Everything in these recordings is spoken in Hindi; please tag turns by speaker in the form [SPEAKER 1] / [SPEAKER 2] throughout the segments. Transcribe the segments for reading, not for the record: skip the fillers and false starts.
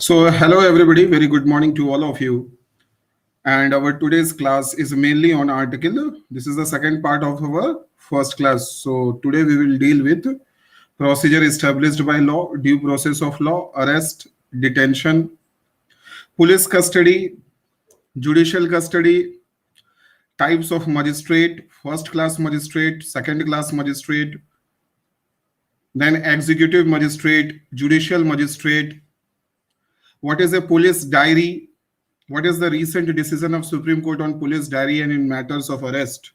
[SPEAKER 1] So, hello everybody, very good morning to all of you. And our today's class is mainly on article. This is the second part of our first class. So, today we will deal with procedure established by law, due process of law, arrest, detention, police custody, judicial custody, types of magistrate, first class magistrate, second class magistrate, then executive magistrate, judicial magistrate. What is a police diary? What is the recent decision of Supreme Court on police diary and in matters of arrest?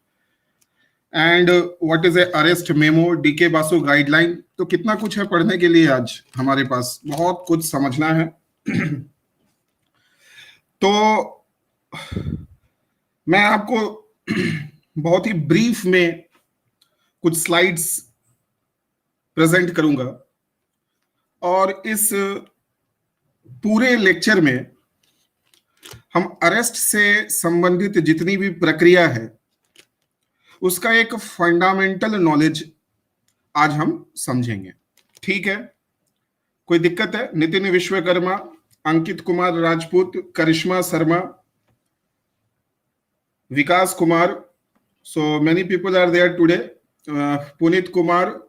[SPEAKER 1] And what is a arrest memo? DK Basu guideline. तो कितना कुछ है पढ़ने के लिए आज हमारे पास, बहुत कुछ समझना है. तो मैं आपको बहुत ही ब्रीफ में कुछ स्लाइड्स प्रेजेंट करूंगा और इस पूरे लेक्चर में हम अरेस्ट से संबंधित जितनी भी प्रक्रिया है उसका एक फंडामेंटल नॉलेज आज हम समझेंगे. ठीक है, कोई दिक्कत है? नितिन विश्वकर्मा, अंकित कुमार राजपूत, करिश्मा शर्मा, विकास Kumar, so many people are there today. Punit Kumar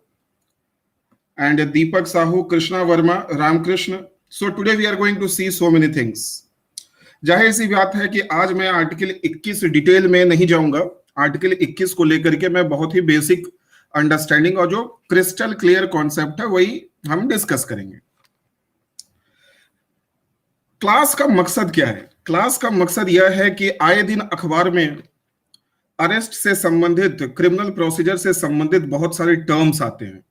[SPEAKER 1] and Deepak Sahu, Krishna Verma, Ramkrishna. So today we are going to see so many things. जाहिर सी बात है कि आज मैं आर्टिकल 21 डिटेल में नहीं जाऊंगा. आर्टिकल 21 को लेकर के मैं बहुत ही बेसिक अंडरस्टैंडिंग और जो क्रिस्टल क्लियर कॉन्सेप्ट है वही हम डिस्कस करेंगे. क्लास का मकसद क्या है? क्लास का मकसद यह है कि आए दिन अखबार में अरेस्ट से संबंधित, क्रिमिनल प्रोसीजर से संबंधित बहुत सारे टर्म्स आते हैं.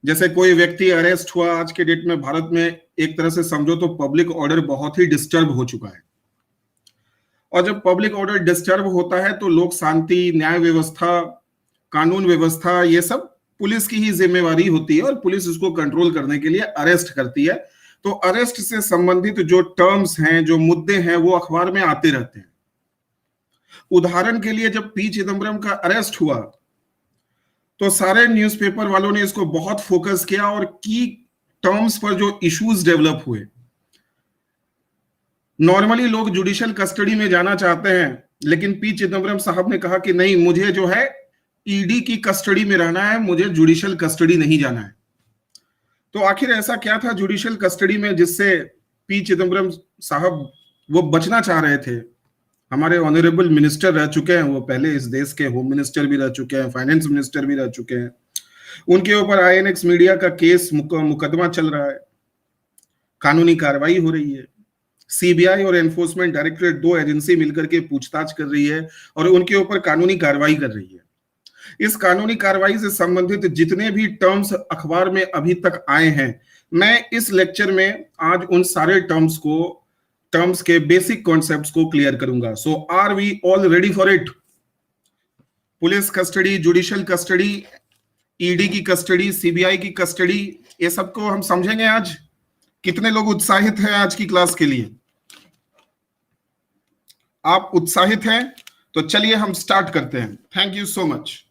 [SPEAKER 1] जैसे कोई व्यक्ति अरेस्ट हुआ, आज के डेट में भारत में एक तरह से समझो तो पब्लिक ऑर्डर बहुत ही डिस्टर्ब हो चुका है. और जब पब्लिक ऑर्डर डिस्टर्ब होता है तो लोक शांति, न्याय व्यवस्था, कानून व्यवस्था, ये सब पुलिस की ही जिम्मेवारी होती है और पुलिस इसको कंट्रोल करने के लिए अरेस्ट करती है. तो अरेस्ट से संबंधित जो टर्म्स हैं, जो मुद्दे हैं, वो अखबार में आते रहते हैं. उदाहरण के लिए जब पी चिदम्बरम का अरेस्ट हुआ तो सारे न्यूज़पेपर वालों ने इसको बहुत फोकस किया और की टर्म्स पर जो इश्यूज डेवलप हुए. नॉर्मली लोग जुडिशियल कस्टडी में जाना चाहते हैं, लेकिन पी चिदम्बरम साहब ने कहा कि नहीं, मुझे जो है ईडी की कस्टडी में रहना है, मुझे जुडिशियल कस्टडी नहीं जाना है. तो आखिर ऐसा क्या था जुडिशियल कस्टडी में जिससे पी चिदम्बरम साहब वो बचना चाह रहे थे? हमारे ऑनरेबल मिनिस्टर रह चुके हैं, वो पहले इस देश के होम मिनिस्टर भी रह चुके हैं, फाइनेंस मिनिस्टर भी रह चुके हैं. उनके ऊपर आईएनएक्स मीडिया का केस, मुकदमा चल रहा है, कानूनी कार्रवाई हो रही है. सीबीआई और एनफोर्समेंट डायरेक्टरेट, दो एजेंसी मिलकर के पूछताछ कर रही है और उनके ऊपर कानूनी कार्रवाई कर रही है. इस कानूनी कार्रवाई से संबंधित जितने भी टर्म्स अखबार में अभी तक आए हैं, मैं इस लेक्चर में आज उन सारे टर्म्स के बेसिक कॉन्सेप्ट्स को क्लियर करूंगा. So are we all ready for it? Police custody, judicial custody, ED की कस्टडी, सीबीआई की कस्टडी, ये सबको हम समझेंगे आज. कितने लोग उत्साहित हैं आज की क्लास के लिए? आप उत्साहित हैं? तो चलिए हम स्टार्ट करते हैं. Thank you so much.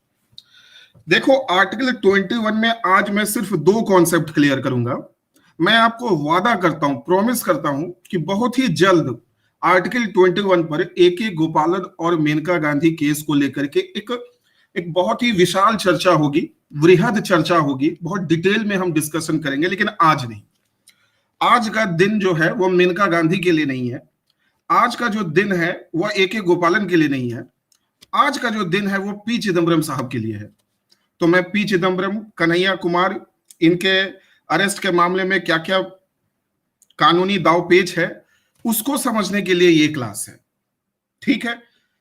[SPEAKER 1] देखो, आर्टिकल 21 में आज मैं सिर्फ दो कॉन्सेप्ट क्लियर करूंगा. मैं आपको वादा करता हूं, प्रॉमिस करता हूं कि बहुत ही जल्द आर्टिकल 21 पर AK गोपालन और मेनका गांधी केस को लेकर के एक बहुत ही विशाल चर्चा होगी, वृहद चर्चा होगी, बहुत डिटेल में हम डिस्कशन करेंगे. लेकिन आज नहीं. आज का दिन जो है वो मेनका गांधी के लिए नहीं है. आज का जो दिन है वह AK गोपालन के लिए नहीं है. आज का जो दिन है वो पी चिदम्बरम साहब के लिए है. तो मैं पी चिदम्बरम, कन्हैया कुमार, इनके अरेस्ट के मामले में क्या क्या कानूनी दावपेच है उसको समझने के लिए ये क्लास है. ठीक है,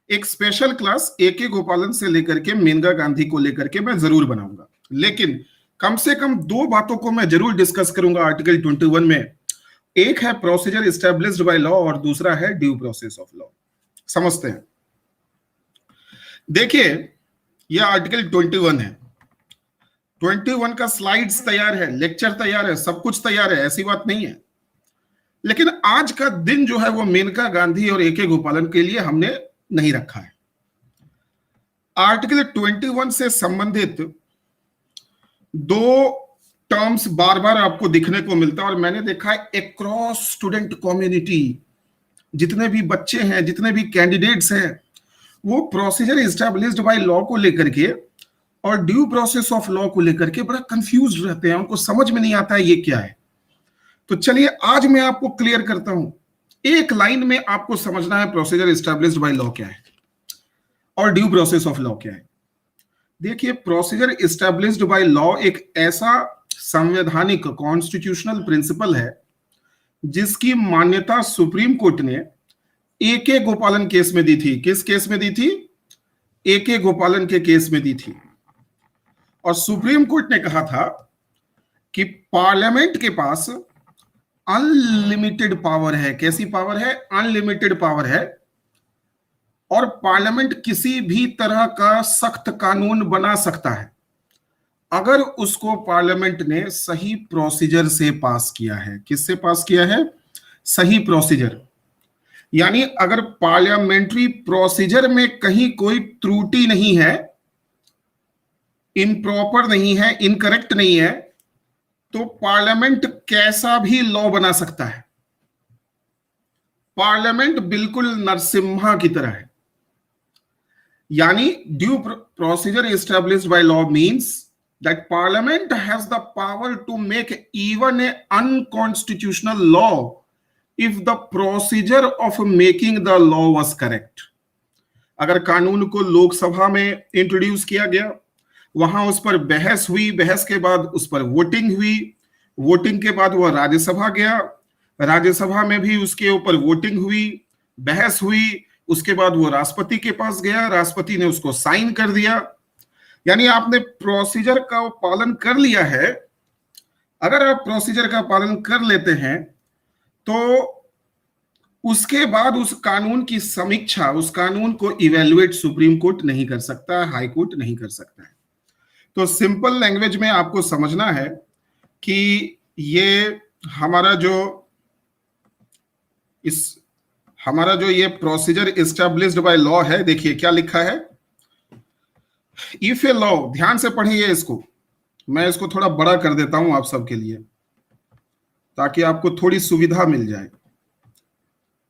[SPEAKER 1] एक स्पेशल क्लास AK गोपालन से लेकर के मेनका गांधी को लेकर के मैं जरूर बनाऊंगा. लेकिन कम से कम दो बातों को मैं जरूर डिस्कस करूंगा आर्टिकल 21 में. एक है प्रोसीजर एस्टैब्लिश्ड बाय लॉ और दूसरा है ड्यू प्रोसेस ऑफ लॉ. समझते हैं. देखिए, यह आर्टिकल 21 है. 21 का स्लाइड्स तैयार है, लेक्चर तैयार है, सब कुछ तैयार है, ऐसी बात नहीं है. लेकिन आज का दिन जो है वो मेनका गांधी और AK गोपालन के लिए हमने नहीं रखा है. आर्टिकल 21 से संबंधित दो टर्म्स बार बार आपको दिखने को मिलता है और मैंने देखा है अक्रॉस स्टूडेंट कम्युनिटी, जितने भी बच्चे हैं, जितने भी कैंडिडेट्स हैं, वो प्रोसीजर एस्टैब्लिश्ड बाय लॉ को लेकर के और ड्यू प्रोसेस ऑफ लॉ को लेकर के बड़ा कंफ्यूज रहते हैं, उनको समझ में नहीं आता है ये क्या है। तो चलिए आज मैं आपको क्लियर करता हूं, एक लाइन में आपको समझना है प्रोसीजर एस्टैब्लिश्ड बाय लॉ क्या है और ड्यू प्रोसेस ऑफ लॉ क्या है। देखिए, प्रोसीजर एस्टैब्लिश्ड बाय लॉ एक ऐसा संवैधानिक कॉन्स्टिट्यूशनल प्रिंसिपल है जिसकी मान्यता सुप्रीम कोर्ट ने ए.के. गोपालन केस में दी थी। किस केस में दी थी? ए.के. गोपालन के केस में दी थी। और सुप्रीम कोर्ट ने कहा था कि पार्लियामेंट के पास अनलिमिटेड पावर है। कैसी पावर है? अनलिमिटेड पावर है। और पार्लियामेंट किसी भी तरह का सख्त कानून बना सकता है अगर उसको पार्लियामेंट ने सही प्रोसीजर से पास किया है। किससे पास किया है? सही प्रोसीजर। यानी अगर पार्लियामेंट्री प्रोसीजर में कहीं कोई त्रुटि नहीं है, इम्प्रॉपर नहीं है, इनकरेक्ट नहीं है, तो पार्लियामेंट कैसा भी लॉ बना सकता है। पार्लियामेंट बिल्कुल नरसिम्हा की तरह है। यानी due procedure established by law means that parliament has the power to make even a unconstitutional law if the procedure of making the law was correct। अगर कानून को लोकसभा में इंट्रोड्यूस किया गया, वहां उस पर बहस हुई, बहस के बाद उस पर वोटिंग हुई, वोटिंग के बाद वह राज्यसभा गया, राज्यसभा में भी उसके ऊपर वोटिंग हुई, बहस हुई, उसके बाद वो राष्ट्रपति के पास गया, राष्ट्रपति ने उसको साइन कर दिया। यानी आपने प्रोसीजर का पालन कर लिया है। अगर आप प्रोसीजर का पालन कर लेते हैं तो उसके बाद उस कानून की समीक्षा, उस कानून को इवेलुएट सुप्रीम कोर्ट नहीं कर सकता, हाई कोर्ट नहीं कर सकता है। तो सिंपल लैंग्वेज में आपको समझना है कि ये हमारा जो ये प्रोसीजर एस्टैब्लिश्ड बाय लॉ है, देखिए क्या लिखा है। इफ ए लॉ, ध्यान से पढ़िए इसको, मैं इसको थोड़ा बड़ा कर देता हूं आप सबके लिए ताकि आपको थोड़ी सुविधा मिल जाए।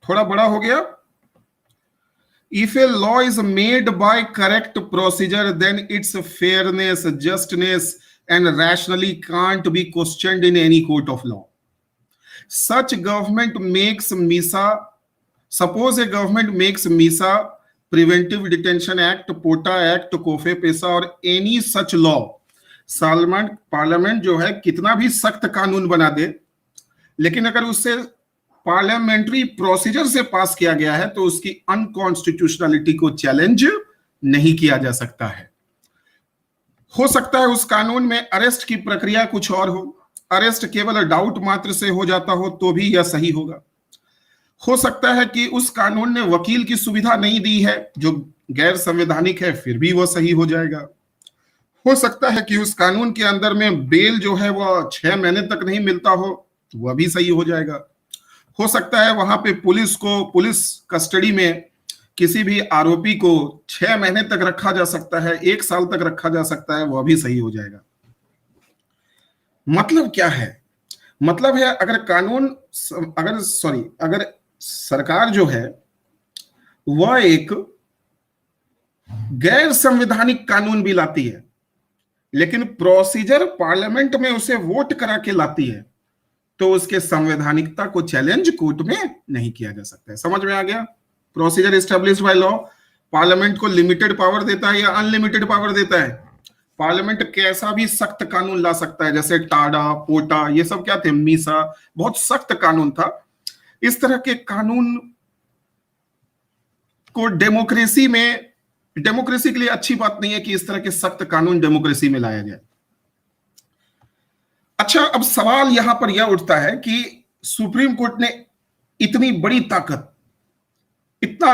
[SPEAKER 1] थोड़ा बड़ा हो गया। If a law is made by correct procedure then it's fairness, justness and rationally can't be questioned in any court of law. Such government makes MISA, suppose a government makes MISA, preventive detention act, POTA act, COFEPOSA और एनी सच लॉ, पार्लियामेंट जो है कितना भी सख्त कानून बना दे, लेकिन अगर उससे पार्लियामेंट्री प्रोसीजर से पास किया गया है तो उसकी अनकॉन्स्टिट्यूशनलिटी को चैलेंज नहीं किया जा सकता है। हो सकता है उस कानून में अरेस्ट की प्रक्रिया कुछ और हो, अरेस्ट केवल डाउट मात्र से हो जाता हो तो भी यह सही होगा। हो सकता है कि उस कानून ने वकील की सुविधा नहीं दी है जो गैर संवैधानिक है, फिर भी वह सही हो जाएगा। हो सकता है कि उस कानून के अंदर में बेल जो है वह 6 महीने तक नहीं मिलता हो, तो वह भी सही हो जाएगा। हो सकता है वहां पे पुलिस कस्टडी में किसी भी आरोपी को 6 महीने तक रखा जा सकता है, 1 साल तक रखा जा सकता है, वह भी सही हो जाएगा। मतलब क्या है? मतलब है अगर सरकार जो है वह एक गैर संवैधानिक कानून भी लाती है, लेकिन प्रोसीजर पार्लियामेंट में उसे वोट करा के लाती है, तो उसके संवैधानिकता को चैलेंज कोर्ट में नहीं किया जा सकता है। समझ में आ गया? Procedure established by law parliament को लिमिटेड पावर देता है या अनलिमिटेड पावर देता है? पार्लियामेंट कैसा भी सख्त कानून ला सकता है, जैसे टाडा, पोटा, ये सब क्या थे? मीसा, बहुत सख्त कानून था। इस तरह के कानून को डेमोक्रेसी के लिए अच्छी बात नहीं है कि इस तरह के सख्त कानून डेमोक्रेसी में लाया जाए। अच्छा, अब सवाल यहां पर यह उठता है कि सुप्रीम कोर्ट ने इतनी बड़ी ताकत, इतना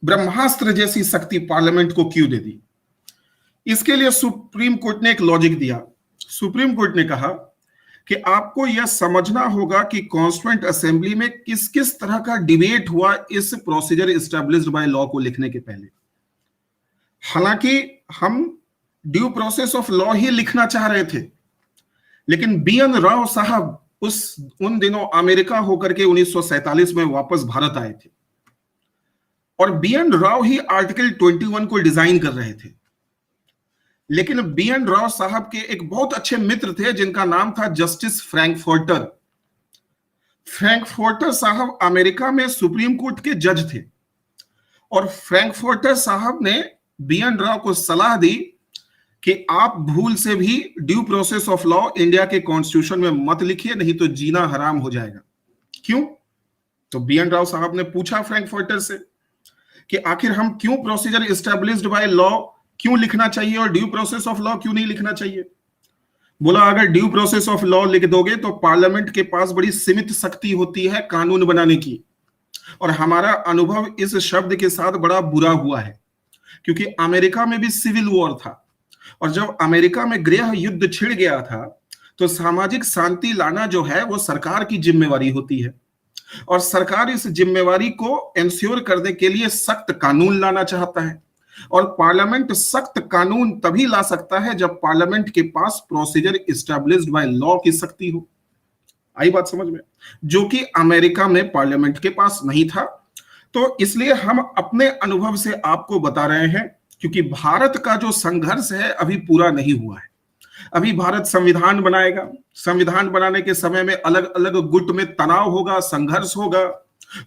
[SPEAKER 1] ब्रह्मास्त्र जैसी शक्ति पार्लियामेंट को क्यों दे दी? इसके लिए सुप्रीम कोर्ट ने एक लॉजिक दिया। सुप्रीम कोर्ट ने कहा कि आपको यह समझना होगा कि कॉन्स्टिट्यूएंट असेंबली में किस किस तरह का डिबेट हुआ इस प्रोसीजर एस्टैब्लिश्ड बाय लॉ को लिखने के पहले। हालांकि हम ड्यू प्रोसेस ऑफ लॉ ही लिखना चाह रहे थे, लेकिन BN राव साहब उन दिनों अमेरिका होकर के 1947 में वापस भारत आए थे और BN राव ही आर्टिकल 21 को डिजाइन कर रहे थे। लेकिन BN राव साहब के एक बहुत अच्छे मित्र थे जिनका नाम था जस्टिस फ्रैंकफर्टर। फ्रैंकफर्टर साहब अमेरिका में सुप्रीम कोर्ट के जज थे और फ्रैंकफर्टर साहब ने BN राव को सलाह दी कि आप भूल से भी due process of law India के कॉन्स्टिट्यूशन में मत लिखिए, नहीं तो जीना हराम हो जाएगा। क्यों? तो BN राव साहब ने पूछा फ्रैंकफर्टर से कि आखिर हम क्यों प्रोसीजर एस्टैब्लिश्ड बाय लॉ क्यों लिखना चाहिए और ड्यू प्रोसेस ऑफ लॉ क्यों नहीं लिखना चाहिए। बोला अगर ड्यू प्रोसेस ऑफ लॉ लिख दोगे तो पार्लियामेंट के पास बड़ी सीमित शक्ति होती है कानून बनाने की, और हमारा अनुभव इस शब्द के साथ बड़ा बुरा हुआ है क्योंकि अमेरिका में भी सिविल वॉर था और जब अमेरिका में गृह युद्ध छिड़ गया था तो सामाजिक शांति लाना जो है वो सरकार की जिम्मेवारी होती है और सरकार इस जिम्मेवारी को एंश्योर करने के लिए सख्त कानून लाना चाहता है और पार्लियामेंट सख्त कानून तभी ला सकता है जब पार्लियामेंट के पास प्रोसीजर एस्टैब्लिश्ड बाय लॉ की शक्ति हो। आई बात समझ में? जो कि अमेरिका में पार्लियामेंट के पास नहीं था। तो इसलिए हम अपने अनुभव से आपको बता रहे हैं क्योंकि भारत का जो संघर्ष है अभी पूरा नहीं हुआ है। अभी भारत संविधान बनाएगा, संविधान बनाने के समय में अलग अलग गुट में तनाव होगा, संघर्ष होगा।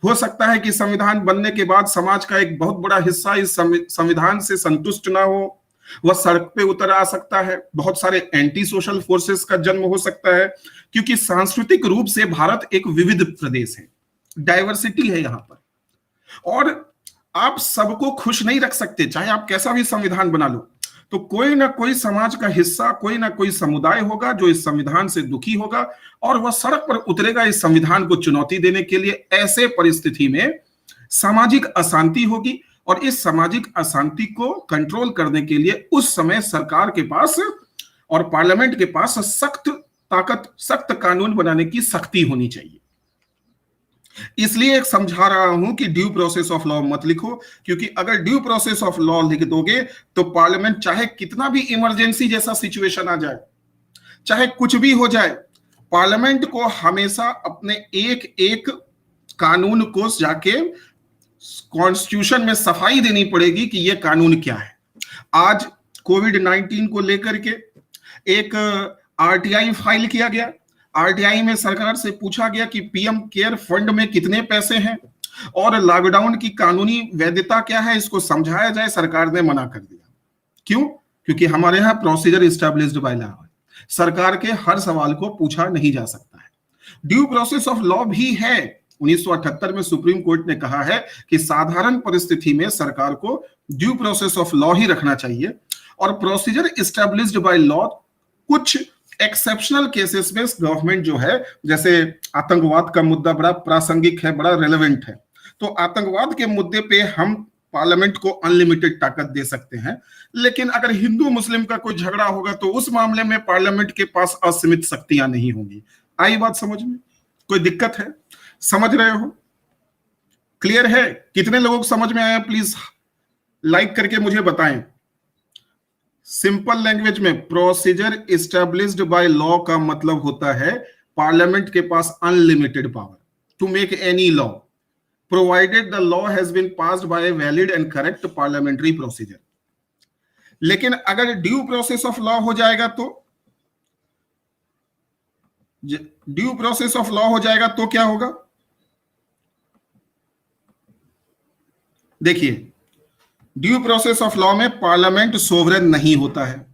[SPEAKER 1] हो सकता है कि संविधान बनने के बाद समाज का एक बहुत बड़ा हिस्सा इस संविधान से संतुष्ट ना हो, वह सड़क पे उतर आ सकता है। बहुत सारे एंटी सोशल फोर्सेस का जन्म हो सकता है क्योंकि सांस्कृतिक रूप से भारत एक विविध प्रदेश है, डाइवर्सिटी है यहाँ पर, और आप सबको खुश नहीं रख सकते। चाहे आप कैसा भी संविधान बना लो तो कोई ना कोई समाज का हिस्सा, कोई ना कोई समुदाय होगा जो इस संविधान से दुखी होगा और वह सड़क पर उतरेगा इस संविधान को चुनौती देने के लिए। ऐसे परिस्थिति में सामाजिक अशांति होगी और इस सामाजिक अशांति को कंट्रोल करने के लिए उस समय सरकार के पास और पार्लियामेंट के पास सख्त ताकत, सख्त कानून बनाने की शक्ति होनी चाहिए। इसलिए एक समझा रहा हूं कि ड्यू प्रोसेस ऑफ लॉ मत लिखो, क्योंकि अगर ड्यू प्रोसेस ऑफ लॉ लिख दोगे तो पार्लियामेंट चाहे कितना भी इमरजेंसी जैसा सिचुएशन आ जाए, चाहे कुछ भी हो जाए, पार्लियामेंट को हमेशा अपने एक एक कानून को जाके कॉन्स्टिट्यूशन में सफाई देनी पड़ेगी कि यह कानून क्या है। आज कोविड-19 को लेकर के एक RTI फाइल किया गया। RTI में सरकार से पूछा गया कि PM केयर फंड में कितने पैसे हैं और लॉकडाउन की कानूनी वैधता क्या है, इसको समझाया जाए। सरकार ने मना कर दिया। क्यों? क्योंकि हमारे यहाँ प्रोसीजर एस्टैब्लिश्ड बाय लॉ है, सरकार के हर सवाल को पूछा नहीं जा सकता है। ड्यू प्रोसेस ऑफ लॉ भी है। 1978 में सुप्रीम कोर्ट ने कहा है कि साधारण परिस्थिति में सरकार को ड्यू प्रोसेस ऑफ लॉ ही रखना चाहिए और प्रोसीजर एस्टैब्लिश्ड बाय लॉ कुछ एक्सेप्शनल केसेस में गवर्नमेंट जो है, जैसे आतंकवाद का मुद्दा बड़ा प्रासंगिक है, बड़ा रेलेवेंट है, तो आतंकवाद के मुद्दे पे हम पार्लियामेंट को अनलिमिटेड ताकत दे सकते हैं। लेकिन अगर हिंदू मुस्लिम का कोई झगड़ा होगा तो उस मामले में पार्लियामेंट के पास असीमित शक्तियां नहीं होंगी। आई बात समझ में? कोई दिक्कत है? समझ रहे हो? क्लियर है? कितने लोगों को समझ में आया? प्लीज लाइक करके मुझे बताएं। सिंपल लैंग्वेज में प्रोसीजर एस्टैब्लिश्ड बाय लॉ का मतलब होता है पार्लियामेंट के पास unlimited power to make any law provided the law has been passed by a valid and correct parliamentary procedure. लेकिन अगर ड्यू प्रोसेस ऑफ लॉ हो जाएगा तो क्या होगा? देखिए, ड्यू प्रोसेस ऑफ लॉ में पार्लियामेंट सोवरेन नहीं होता है।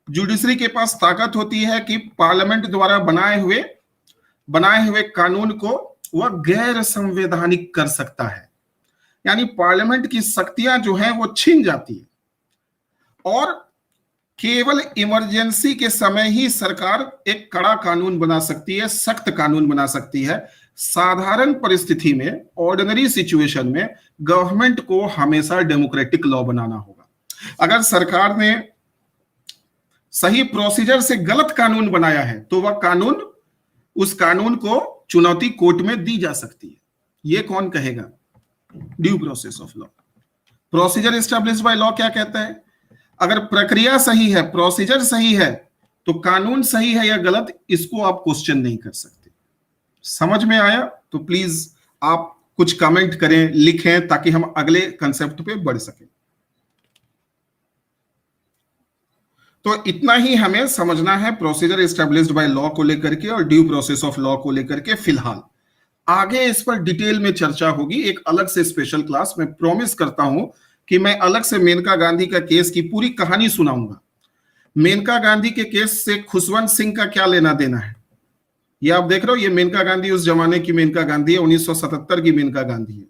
[SPEAKER 1] जुडिशरी के पास ताकत होती है कि पार्लियामेंट द्वारा बनाए हुए कानून को वह गैर संवैधानिक कर सकता है, यानी पार्लियामेंट की शक्तियां जो हैं वो छीन जाती है और केवल इमरजेंसी के समय ही सरकार एक कड़ा कानून बना सकती है, सख्त कानून बना सकती है। साधारण परिस्थिति में, ऑर्डिनरी सिचुएशन में गवर्नमेंट को हमेशा डेमोक्रेटिक लॉ बनाना होगा। अगर सरकार ने सही प्रोसीजर से गलत कानून बनाया है तो वह उस कानून को चुनौती कोर्ट में दी जा सकती है। यह कौन कहेगा? Due process of law. Procedure established by law क्या कहता है? अगर प्रक्रिया सही है, प्रोसीजर सही है, तो कानून सही है या गलत, इसको आप क्वेश्चन नहीं कर सकते। समझ में आया? तो प्लीज आप कुछ कमेंट करें, लिखें, ताकि हम अगले कंसेप्ट पे बढ़ सकें। तो इतना ही हमें समझना है प्रोसीजर एस्टेब्लिश्ड बाय लॉ को लेकर के और ड्यू प्रोसेस ऑफ लॉ को लेकर के। फिलहाल आगे इस पर डिटेल में चर्चा होगी, एक अलग से स्पेशल क्लास। मैं प्रॉमिस करता हूं कि मैं अलग से मेनका गांधी का केस की पूरी कहानी सुनाऊंगा। मेनका गांधी के केस से खुशवंत सिंह का क्या लेना देना है, ये आप देख रहे हो। ये मेनका गांधी उस जमाने की मेनका गांधी है, 1977 की मेनका गांधी है।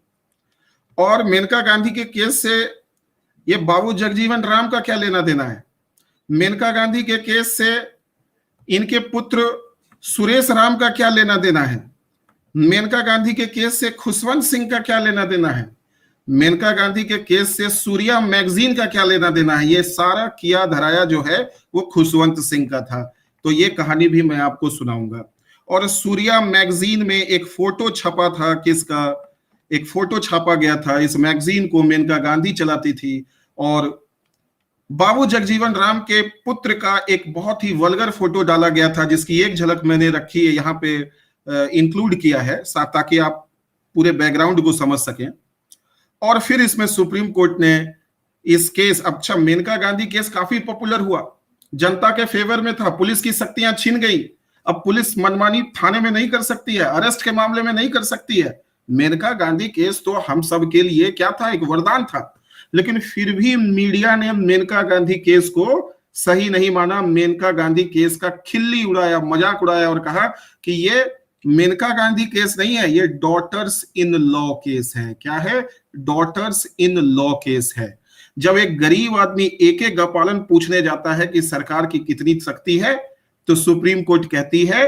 [SPEAKER 1] और मेनका गांधी के केस से ये बाबू जगजीवन राम का क्या लेना देना है। मेनका गांधी के केस से इनके पुत्र सुरेश राम का क्या लेना देना है। मेनका गांधी के केस से खुशवंत सिंह का क्या लेना देना है। मेनका गांधी के केस से सूर्या मैगजीन का क्या लेना देना है। ये सारा किया धराया जो है वो खुशवंत सिंह का था। तो ये कहानी भी मैं आपको सुनाऊंगा। और सूर्या मैगजीन में एक फोटो छपा था, किसका, एक फोटो छापा गया था। इस मैगजीन को मेनका गांधी चलाती थी और बाबू जगजीवन राम के पुत्र का एक बहुत ही वल्गर फोटो डाला गया था, जिसकी एक झलक मैंने रखी है यहाँ पे, इंक्लूड किया है ताकि आप पूरे बैकग्राउंड को समझ सकें। और फिर इसमें सुप्रीम कोर्ट ने इस केस, अच्छा मेनका गांधी केस काफी पॉपुलर हुआ, जनता के फेवर में था, पुलिस की शक्तियां छिन गई। अब पुलिस मनमानी थाने में नहीं कर सकती है, अरेस्ट के मामले में नहीं कर सकती है। मेनका गांधी केस तो हम सब के लिए क्या था, एक वरदान था। लेकिन फिर भी मीडिया ने मेनका गांधी केस को सही नहीं माना, मेनका गांधी केस का खिल्ली उड़ाया, मजाक उड़ाया और कहा कि ये मेनका गांधी केस नहीं है, ये डॉटर्स इन लॉ केस है। क्या है? डॉटर्स इन लॉ केस है। जब एक गरीब आदमी एक एक गौपालन पूछने जाता है कि सरकार की कितनी शक्ति है, तो सुप्रीम कोर्ट कहती है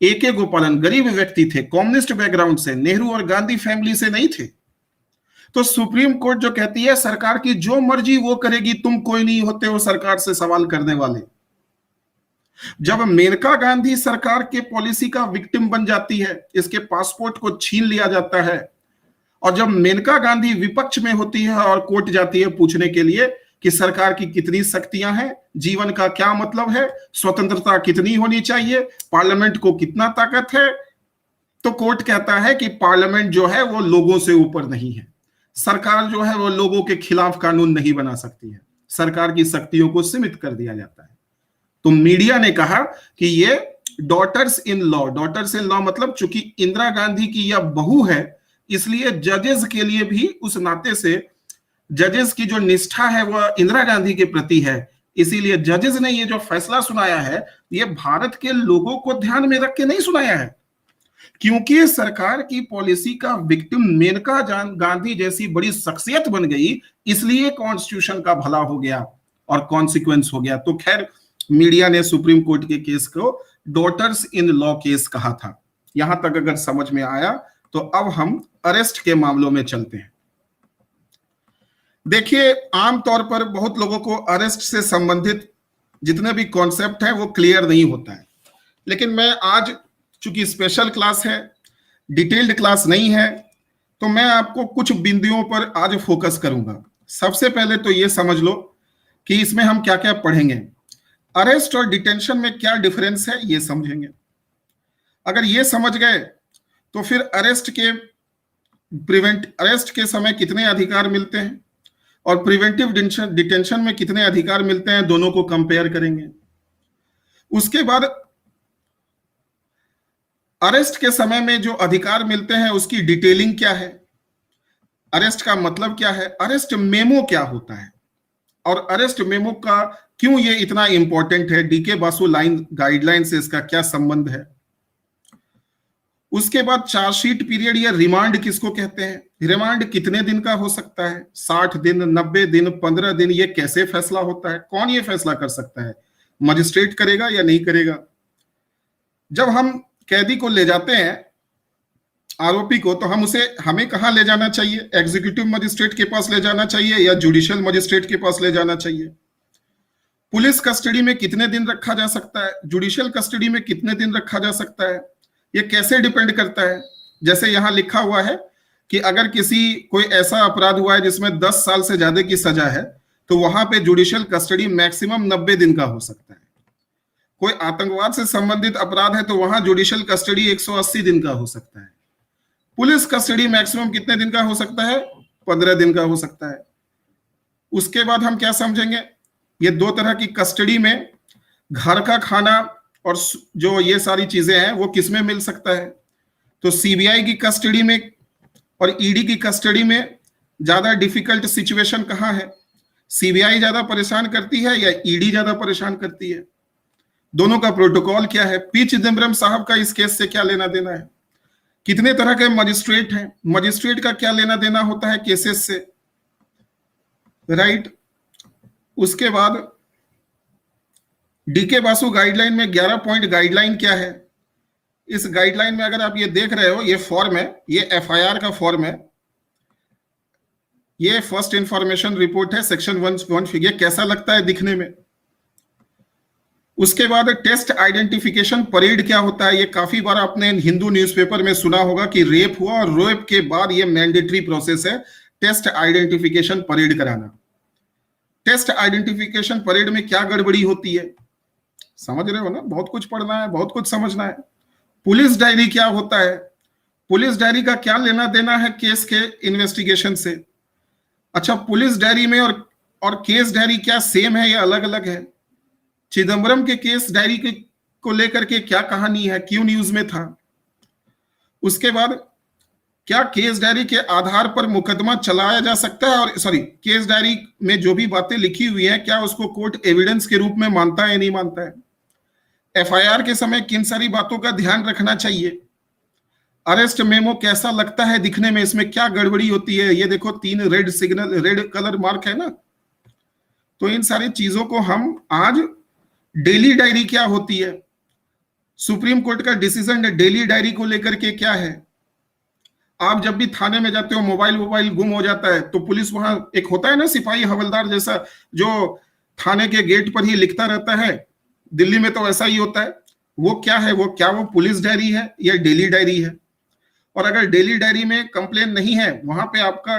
[SPEAKER 1] एक एक गोपालन गरीब व्यक्ति थे, कम्युनिस्ट बैकग्राउंड से, नेहरू और गांधी फैमिली से नहीं थे। तो सुप्रीम कोर्ट जो कहती है सरकार की जो मर्जी वो करेगी, तुम कोई नहीं होते हो सरकार से सवाल करने वाले। जब मेनका गांधी सरकार के पॉलिसी का विक्टिम बन जाती है, इसके पासपोर्ट को छीन लिया जाता है, और जब मेनका गांधी विपक्ष में होती है और कोर्ट जाती है पूछने के लिए कि सरकार की कितनी शक्तियां हैं, जीवन का क्या मतलब है, स्वतंत्रता कितनी होनी चाहिए, पार्लियामेंट को कितना ताकत है, तो कोर्ट कहता है कि पार्लियामेंट जो है वो लोगों से ऊपर नहीं है, सरकार जो है वो लोगों के खिलाफ कानून नहीं बना सकती है, सरकार की शक्तियों को सीमित कर दिया जाता है। तो मीडिया ने कहा कि ये डॉटर्स इन लॉ मतलब चूंकि इंदिरा गांधी की यह बहू है, इसलिए जजेस के लिए भी उस नाते से जजेस की जो निष्ठा है वह इंदिरा गांधी के प्रति है, इसीलिए जजेस ने ये जो फैसला सुनाया है ये भारत के लोगों को ध्यान में रख के नहीं सुनाया है, क्योंकि सरकार की पॉलिसी का विक्टिम मेनका गांधी जैसी बड़ी शख्सियत बन गई, इसलिए कॉन्स्टिट्यूशन का भला हो गया और कॉन्सिक्वेंस हो गया। तो खैर मीडिया ने सुप्रीम कोर्ट के केस को डॉटर्स इन लॉ केस कहा था। यहां तक अगर समझ में आया तो अब हम अरेस्ट के मामलों में चलते हैं। देखिए, आमतौर पर बहुत लोगों को अरेस्ट से संबंधित जितने भी कॉन्सेप्ट है वो क्लियर नहीं होता है, लेकिन मैं आज चूंकि स्पेशल क्लास है, डिटेल्ड क्लास नहीं है, तो मैं आपको कुछ बिंदुओं पर आज फोकस करूंगा। सबसे पहले तो ये समझ लो कि इसमें हम क्या क्या पढ़ेंगे, अरेस्ट और डिटेंशन में क्या डिफरेंस है ये समझेंगे। अगर ये समझ गए तो फिर अरेस्ट के समय कितने अधिकार मिलते हैं और प्रिवेंटिव डिटेंशन में कितने अधिकार मिलते हैं, दोनों को कंपेयर करेंगे। उसके बाद अरेस्ट के समय में जो अधिकार मिलते हैं उसकी डिटेलिंग क्या है, अरेस्ट का मतलब क्या है, अरेस्ट मेमो क्या होता है, और अरेस्ट मेमो का क्यों ये इतना इंपॉर्टेंट है, डीके बासु गाइडलाइन से इसका क्या संबंध है। उसके बाद चार्जशीट पीरियड या रिमांड किसको कहते हैं, रिमांड कितने दिन का हो सकता है, 60 दिन, 90 दिन, 15 दिन, ये कैसे फैसला होता है, कौन ये फैसला कर सकता है, मजिस्ट्रेट करेगा या नहीं करेगा। जब हम कैदी को ले जाते हैं, आरोपी को, तो हमें कहां ले जाना चाहिए, एग्जीक्यूटिव मजिस्ट्रेट के पास ले जाना चाहिए या जुडिशियल मजिस्ट्रेट के पास ले जाना चाहिए। पुलिस कस्टडी में कितने दिन रखा जा सकता है, जुडिशियल कस्टडी में कितने दिन रखा जा सकता है, ये कैसे डिपेंड करता है। जैसे यहां लिखा हुआ है कि अगर कोई ऐसा अपराध हुआ है जिसमें 10 साल से ज्यादा की सजा है, तो वहां पे जुडिशियल कस्टडी मैक्सिमम 90 दिन का हो सकता है। कोई आतंकवाद से संबंधित अपराध है तो वहां जुडिशियल कस्टडी 180 दिन का हो सकता है। पुलिस कस्टडी मैक्सिमम कितने दिन का हो सकता है? 15 दिन का हो सकता है। उसके बाद हम क्या समझेंगे, ये दो तरह की कस्टडी में घर का खाना और जो ये सारी चीजें हैं वो किसमें मिल सकता है? तो सीबीआई की कस्टडी में और ईडी की कस्टडी में ज्यादा डिफिकल्ट सिचुएशन कहां है? सीबीआई ज्यादा परेशान करती है या ईडी ज्यादा परेशान करती है? दोनों का प्रोटोकॉल क्या है? पी चिदम्बरम साहब का इस केस से क्या लेना देना है? कितने तरह के मजिस्ट्रेट हैं? मजिस्ट्रेट का क्या लेना देना होता है केसेस से, राइट? उसके बाद डीके बासु गाइडलाइन में 11 पॉइंट गाइडलाइन क्या है? इस गाइडलाइन में अगर आप ये देख रहे हो, ये फॉर्म है, ये एफआईआर का फॉर्म है, ये फर्स्ट इंफॉर्मेशन रिपोर्ट है, सेक्शन 1 ये कैसा लगता है दिखने में? उसके बाद टेस्ट आइडेंटिफिकेशन परेड क्या होता है? ये काफी बार आपने हिंदू न्यूज़पेपर में सुना होगा कि रेप हुआ और रेप के बाद ये मैंडेटरी प्रोसेस है टेस्ट आइडेंटिफिकेशन परेड कराना। टेस्ट आइडेंटिफिकेशन परेड में क्या गड़बड़ी होती है? समझ रहे हो ना? बहुत कुछ पढ़ना है, बहुत कुछ समझना है। पुलिस डायरी क्या होता है? पुलिस डायरी का क्या लेना देना है केस के इन्वेस्टिगेशन से? अच्छा, पुलिस डायरी में और केस डायरी क्या सेम है या अलग अलग है? चिदम्बरम के केस डायरी को लेकर के क्या कहानी है, क्यों न्यूज में था? उसके बाद क्या केस डायरी के आधार पर मुकदमा चलाया जा सकता है? और केस डायरी में जो भी बातें लिखी हुई है क्या उसको कोर्ट एविडेंस के रूप में मानता है या नहीं मानता है? एफआईआर के समय किन सारी बातों का ध्यान रखना चाहिए? अरेस्ट मेमो कैसा लगता है दिखने में, इसमें क्या गड़बड़ी होती है? ये देखो 3 red signal, red colour mark है ना। तो इन सारी चीजों को हम आज, डेली डायरी क्या होती है, सुप्रीम कोर्ट का डिसीजन डेली डायरी को लेकर के क्या है? आप जब भी थाने में जाते हो, मोबाइल गुम हो जाता है तो पुलिस वहां एक होता है ना सिपाही हवलदार जैसा, जो थाने के गेट पर ही लिखता रहता है, दिल्ली में तो ऐसा ही होता है। वो क्या है? वो पुलिस डायरी है या डेली डायरी है? और अगर डेली डायरी में कंप्लेन नहीं है, वहां पे आपका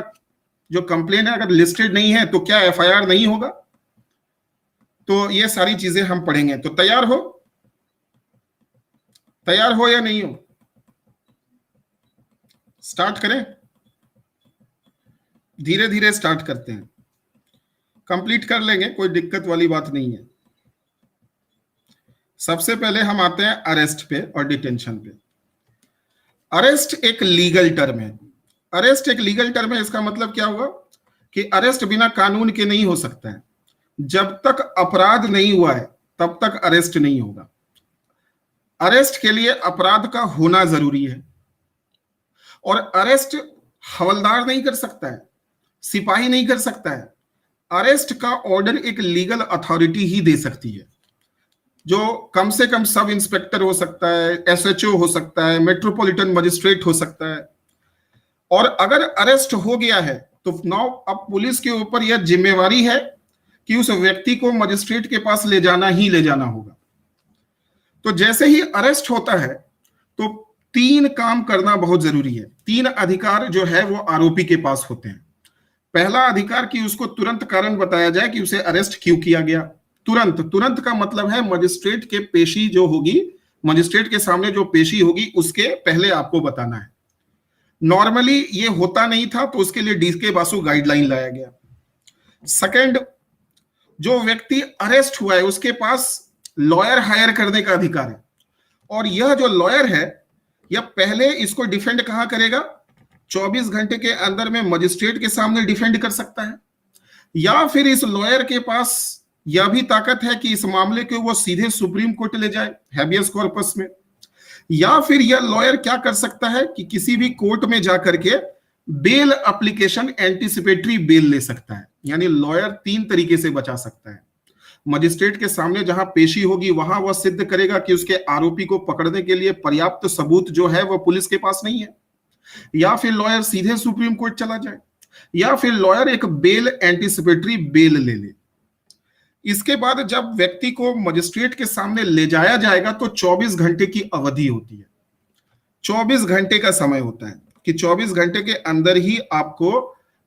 [SPEAKER 1] जो कंप्लेन है अगर लिस्टेड नहीं है तो क्या एफआईआर नहीं होगा? तो ये सारी चीजें हम पढ़ेंगे। तो तैयार हो या नहीं हो? स्टार्ट करें? धीरे धीरे स्टार्ट करते हैं, कंप्लीट कर लेंगे, कोई दिक्कत वाली बात नहीं है। सबसे पहले हम आते हैं अरेस्ट पे और डिटेंशन पे। अरेस्ट एक लीगल टर्म है। अरेस्ट एक लीगल टर्म है, इसका मतलब क्या हुआ कि अरेस्ट बिना कानून के नहीं हो सकता है। जब तक अपराध नहीं हुआ है तब तक अरेस्ट नहीं होगा। अरेस्ट के लिए अपराध का होना जरूरी है, और अरेस्ट हवलदार नहीं कर सकता है, सिपाही नहीं कर सकता है। अरेस्ट का ऑर्डर एक लीगल अथॉरिटी ही दे सकती है, जो कम से कम सब इंस्पेक्टर हो सकता है, एसएचओ हो सकता है, मेट्रोपॉलिटन मजिस्ट्रेट हो सकता है। और अगर अरेस्ट हो गया है तो नाउ अब पुलिस के ऊपर यह जिम्मेवारी है कि उस व्यक्ति को मजिस्ट्रेट के पास ले जाना होगा। तो जैसे ही अरेस्ट होता है तो 3 काम करना बहुत जरूरी है। 3 अधिकार जो है वो आरोपी के पास होते हैं। पहला अधिकार कि उसको तुरंत कारण बताया जाए कि उसे अरेस्ट क्यों किया गया। तुरंत का मतलब है मजिस्ट्रेट के पेशी जो होगी, मजिस्ट्रेट के सामने जो पेशी होगी उसके पहले आपको बताना है। नॉर्मली ये होता नहीं था, तो उसके लिए डीके बासु गाइडलाइन लाया गया। सेकंड, जो व्यक्ति अरेस्ट हुआ है उसके पास लॉयर हायर करने का अधिकार है, और यह जो लॉयर है यह पहले इसको डिफेंड कहां करेगा? 24 घंटे के अंदर में मजिस्ट्रेट के सामने डिफेंड कर सकता है, या फिर इस लॉयर के पास यह भी ताकत है कि इस मामले को वो सीधे सुप्रीम कोर्ट ले जाए हैबियस कॉर्पस में, या फिर यह लॉयर क्या कर सकता है कि किसी भी कोर्ट में जाकर के बेल एप्लीकेशन, एंटीसिपेटरी बेल ले सकता है। यानी लॉयर 3 तरीके से बचा सकता है। मजिस्ट्रेट के सामने जहां पेशी होगी वहां वह सिद्ध करेगा कि उसके आरोपी को पकड़ने के लिए पर्याप्त सबूत जो है वह पुलिस के पास नहीं है, या फिर लॉयर सीधे सुप्रीम कोर्ट चला जाए, या फिर लॉयर एक बेल, एंटीसिपेटरी बेल ले ले। इसके बाद जब व्यक्ति को मजिस्ट्रेट के सामने ले जाया जाएगा तो 24 घंटे की अवधि होती है। 24 घंटे का समय होता है कि 24 घंटे के अंदर ही आपको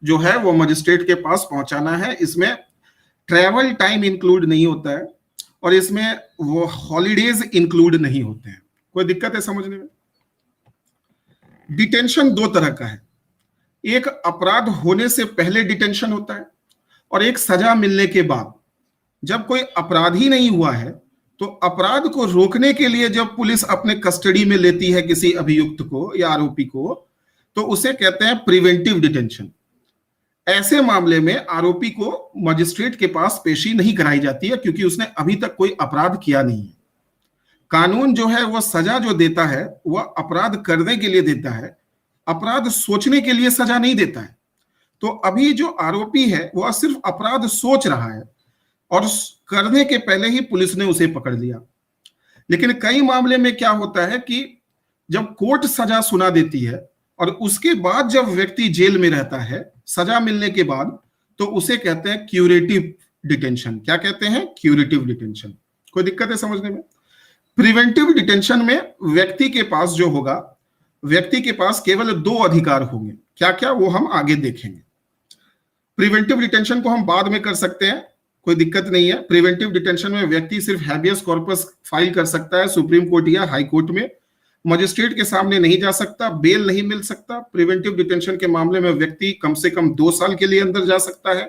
[SPEAKER 1] जो है वो मजिस्ट्रेट के पास पहुंचाना है। इसमें ट्रैवल टाइम इंक्लूड नहीं होता है, और इसमें वो हॉलीडेज इंक्लूड नहीं होते हैं। कोई दिक्कत है समझने में? डिटेंशन दो तरह का है, एक अपराध होने से पहले डिटेंशन होता है और एक सजा मिलने के बाद। जब कोई अपराध ही नहीं हुआ है तो अपराध को रोकने के लिए जब पुलिस अपने कस्टडी में लेती है किसी अभियुक्त को या आरोपी को, तो उसे कहते हैं प्रिवेंटिव डिटेंशन। ऐसे मामले में आरोपी को मजिस्ट्रेट के पास पेशी नहीं कराई जाती है क्योंकि उसने अभी तक कोई अपराध किया नहीं है। कानून जो है वह सजा जो देता है वह अपराध करने के लिए देता है, अपराध सोचने के लिए सजा नहीं देता है। तो अभी जो आरोपी है वह सिर्फ अपराध सोच रहा है और करने के पहले ही पुलिस ने उसे पकड़ लिया। लेकिन कई मामले में क्या होता है कि जब कोर्ट सजा सुना देती है और उसके बाद जब व्यक्ति जेल में रहता है सजा मिलने के बाद, तो उसे कहते हैं क्यूरेटिव डिटेंशन। क्या कहते हैं? Curative detention. कोई दिक्कत है समझने में? प्रिवेंटिव डिटेंशन में व्यक्ति के पास जो होगा, व्यक्ति के पास केवल दो अधिकार होंगे। क्या क्या, वो हम आगे देखेंगे। प्रिवेंटिव डिटेंशन को हम बाद में कर सकते हैं, कोई दिक्कत नहीं है। प्रिवेंटिव डिटेंशन में व्यक्ति सिर्फ हैबियस कॉर्पस फाइल कर सकता है सुप्रीम कोर्ट या हाई कोर्ट में, मजिस्ट्रेट के सामने नहीं जा सकता, बेल नहीं मिल सकता। प्रिवेंटिव डिटेंशन के मामले में व्यक्ति कम से कम 2 साल के लिए अंदर जा सकता है।